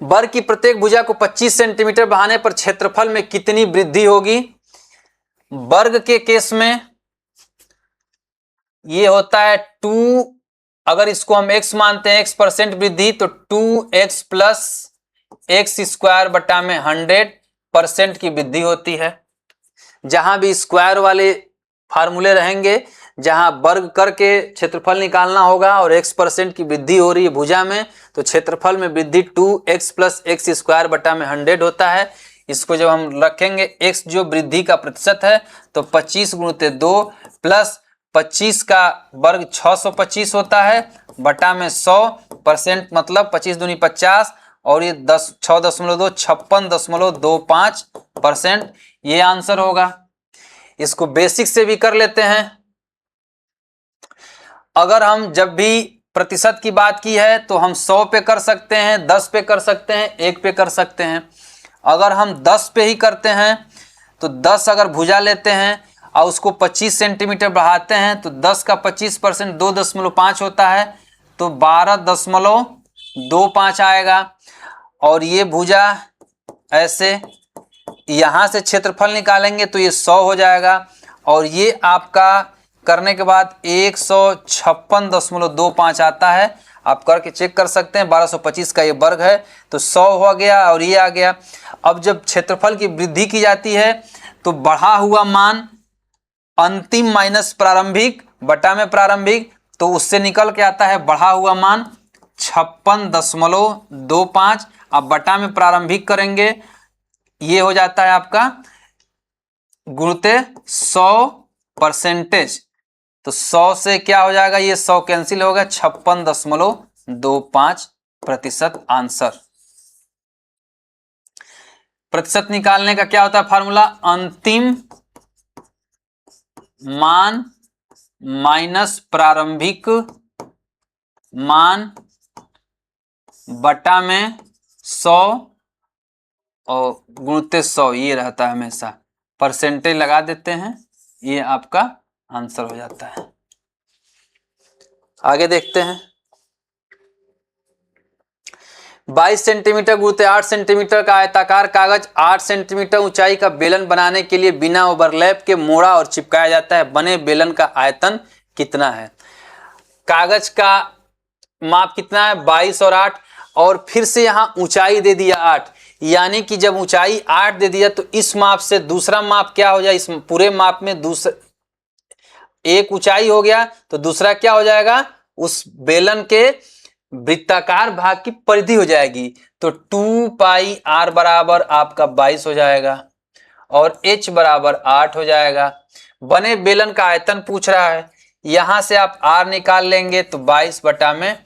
वर्ग की प्रत्येक भुजा को 25 सेंटीमीटर बढ़ाने पर क्षेत्रफल में कितनी वृद्धि होगी? वर्ग के केस में ये होता है 2, अगर इसको हम x मानते हैं, x% वृद्धि, तो 2x प्लस एक्स स्क्वायर बटा में 100% की वृद्धि होती है। जहां भी स्क्वायर वाले फार्मूले रहेंगे, जहां वर्ग करके क्षेत्रफल निकालना होगा और x% की वृद्धि हो रही है भुजा में, तो क्षेत्रफल में वृद्धि 2x प्लस एक्स स्क्वायर बटा में 100 होता है। इसको जब हम रखेंगे x जो वृद्धि का प्रतिशत है, तो 25 गुणित 2 प्लस 25 का वर्ग 625 होता है बटा में 100%, मतलब 25 दूनी 50 और ये 6.2 56.25%, ये आंसर होगा। इसको बेसिक से भी कर लेते हैं। अगर हम जब भी प्रतिशत की बात की है तो हम 100 पे कर सकते हैं, 10 पे कर सकते हैं, 1 पे कर सकते हैं। अगर हम 10 पे ही करते हैं तो 10 अगर भुजा लेते हैं और उसको 25 सेंटीमीटर बढ़ाते हैं तो 10 का 25% 2.5 होता है, तो 12.25 आएगा। और ये भुजा ऐसे यहाँ से क्षेत्रफल निकालेंगे तो ये 100 हो जाएगा, और ये आपका करने के बाद 156.25 आता है। आप करके चेक कर सकते हैं, 1225 का ये वर्ग है, तो 100 हो गया और ये आ गया। अब जब क्षेत्रफल की वृद्धि की जाती है तो बढ़ा हुआ मान अंतिम माइनस प्रारंभिक बटा में प्रारंभिक, तो उससे निकल के आता है बढ़ा हुआ मान 56.25। अब बटा में प्रारंभिक करेंगे, ये हो जाता है आपका गुणित 100%, तो 100 से क्या हो जाएगा, ये 100 कैंसिल होगा, 56.25% आंसर। प्रतिशत निकालने का क्या होता है फार्मूला? अंतिम मान माइनस प्रारंभिक मान बटा में 100 और गुणित 100, ये रहता है हमेशा। परसेंटेज लगा देते हैं, ये आपका आंसर हो जाता है। आगे देखते हैं। 22 सेंटीमीटर गुणित 8 सेंटीमीटर का आयताकार कागज 8 सेंटीमीटर ऊंचाई का बेलन बनाने के लिए बिना ओवरलैप के मोड़ा और चिपकाया जाता है। बने बेलन का आयतन कितना है? कागज का माप कितना है? 22 और 8, और फिर से यहाँ ऊंचाई दे दिया 8, यानी कि जब ऊंचाई 8 दे दिया तो इस माप से दूसरा माप क्या हो जाए? इस पूरे माप में दूसरा एक ऊंचाई हो गया, तो दूसरा क्या हो जाएगा? उस बेलन के वृत्ताकार भाग की परिधि हो जाएगी, तो 2πr बराबर आपका 22 हो जाएगा और h बराबर 8 हो जाएगा। बने बेलन का आयतन पूछ रहा है, यहां से आप r निकाल लेंगे तो 22 बटा में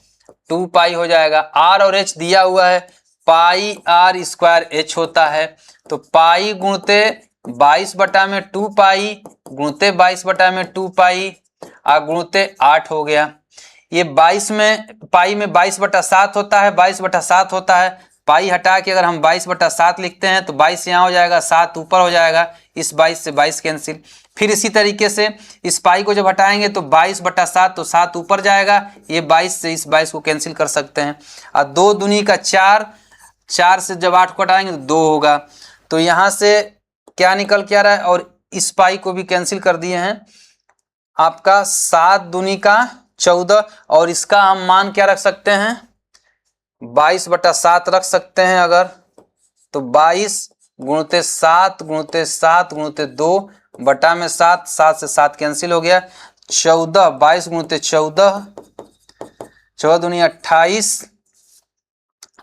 2π हो जाएगा। r और h दिया हुआ है, πr स्क्वायर h होता है, तो पाई गुणते 22 बटा में 2π गुणते 22 बटा में 2π गुणते 8 हो गया। ये 22 में पाई में 22/7 होता है, 22/7 होता है। पाई हटा के अगर हम 22/7 लिखते हैं तो 22 यहाँ हो जाएगा, 7 ऊपर हो जाएगा, इस 22 से 22 कैंसिल। फिर इसी तरीके से इस पाई को जब हटाएंगे तो 22/7, तो 7 ऊपर जाएगा, ये 22 से इस 22 को कैंसिल कर सकते हैं। और 2 दूनी का 4, 4 से जब 8 को हटाएंगे तो 2 होगा, तो यहाँ से क्या निकल के आ रहा है, और इस पाई को भी कैंसिल कर दिए हैं। आपका 7 दूनी का 14, और इसका हम मान क्या रख सकते हैं? 22/7 रख सकते हैं अगर, तो 22 गुणते 7 गुणते 7 गुणते 2 बटा में 7, 7 से 7 कैंसिल हो गया, 14, 22 गुणते 14, 14 दूनी 28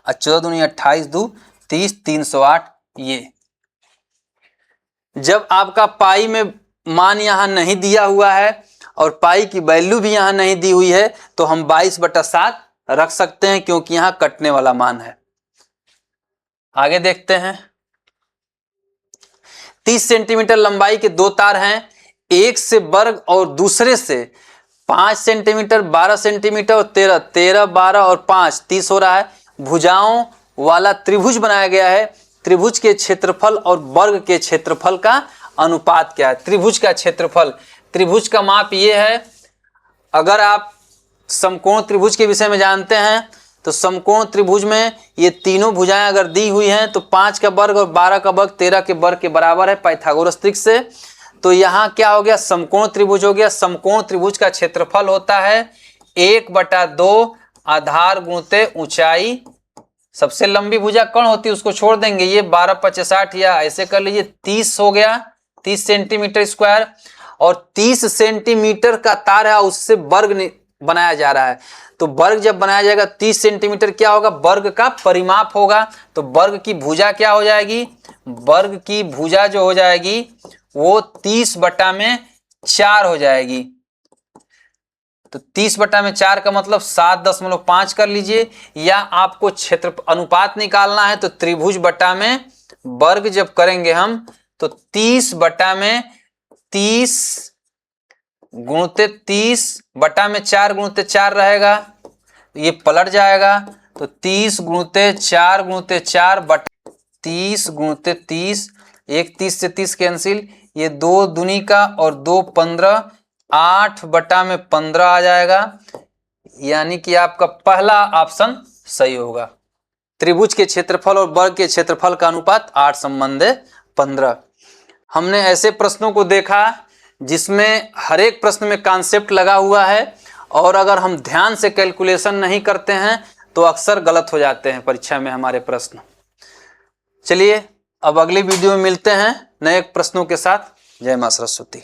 और 14 दूनी 28 2 30, 308। ये जब आपका पाई में मान यहाँ नहीं दिया हुआ है और पाई की वैल्यू भी यहाँ नहीं दी हुई है, तो हम 22/7 रख सकते हैं, क्योंकि यहाँ कटने वाला मान है। आगे देखते हैं। 30 सेंटीमीटर लंबाई के 2 तार हैं, एक से वर्ग और दूसरे से 5 सेंटीमीटर, 12 सेंटीमीटर और 13, 12 और 5 30 हो रहा है। भुजाओं वाला त्रिभुज बनाया गया है, त्रिभुज के क्षेत्रफल और वर्ग के क्षेत्रफल का अनुपात क्या है। त्रिभुज का क्षेत्रफल, त्रिभुज का माप ये है। अगर आप समकोण त्रिभुज के विषय में जानते हैं तो समकोण त्रिभुज में ये तीनों भुजाएं अगर दी हुई हैं तो 5 का वर्ग और 12 का वर्ग 13 के वर्ग के बराबर है पाइथागोरस त्रिक से। तो यहाँ क्या हो गया, समकोण त्रिभुज हो गया। समकोण त्रिभुज का क्षेत्रफल होता है 1/2 आधार गुणित ऊंचाई। सबसे लंबी भुजा कौन होती है उसको छोड़ देंगे, ये 12 × 5 = 60 या ऐसे कर लीजिए 30 हो गया, 30 सेंटीमीटर स्क्वायर। और 30 सेंटीमीटर का तार है उससे वर्ग बनाया जा रहा है। तो वर्ग जब बनाया जाएगा 30 सेंटीमीटर क्या होगा, वर्ग का परिमाप होगा। तो वर्ग की भुजा क्या हो जाएगी, वर्ग की भुजा जो हो जाएगी वो 30/4 हो जाएगी। तो 30/4 का मतलब 7.5 कर लीजिए। या आपको क्षेत्र अनुपात निकालना है तो त्रिभुज बटा में वर्ग जब करेंगे हम तो 30/30 गुणित 30/4 गुणित 4 रहेगा, ये पलट जाएगा। तो 30 गुणित 4 गुणित 4 बटा 30 गुणित 30, 1 30 से 30 कैंसिल, ये 2 दूनी का और 2 15, 8/15 आ जाएगा। यानी कि आपका पहला ऑप्शन सही होगा। त्रिभुज के क्षेत्रफल और वर्ग के क्षेत्रफल का अनुपात 8:15। हमने ऐसे प्रश्नों को देखा जिसमें हर एक प्रश्न में कॉन्सेप्ट लगा हुआ है और अगर हम ध्यान से कैलकुलेशन नहीं करते हैं तो अक्सर गलत हो जाते हैं परीक्षा में हमारे प्रश्न। चलिए अब अगली वीडियो में मिलते हैं नए प्रश्नों के साथ। जय मां सरस्वती।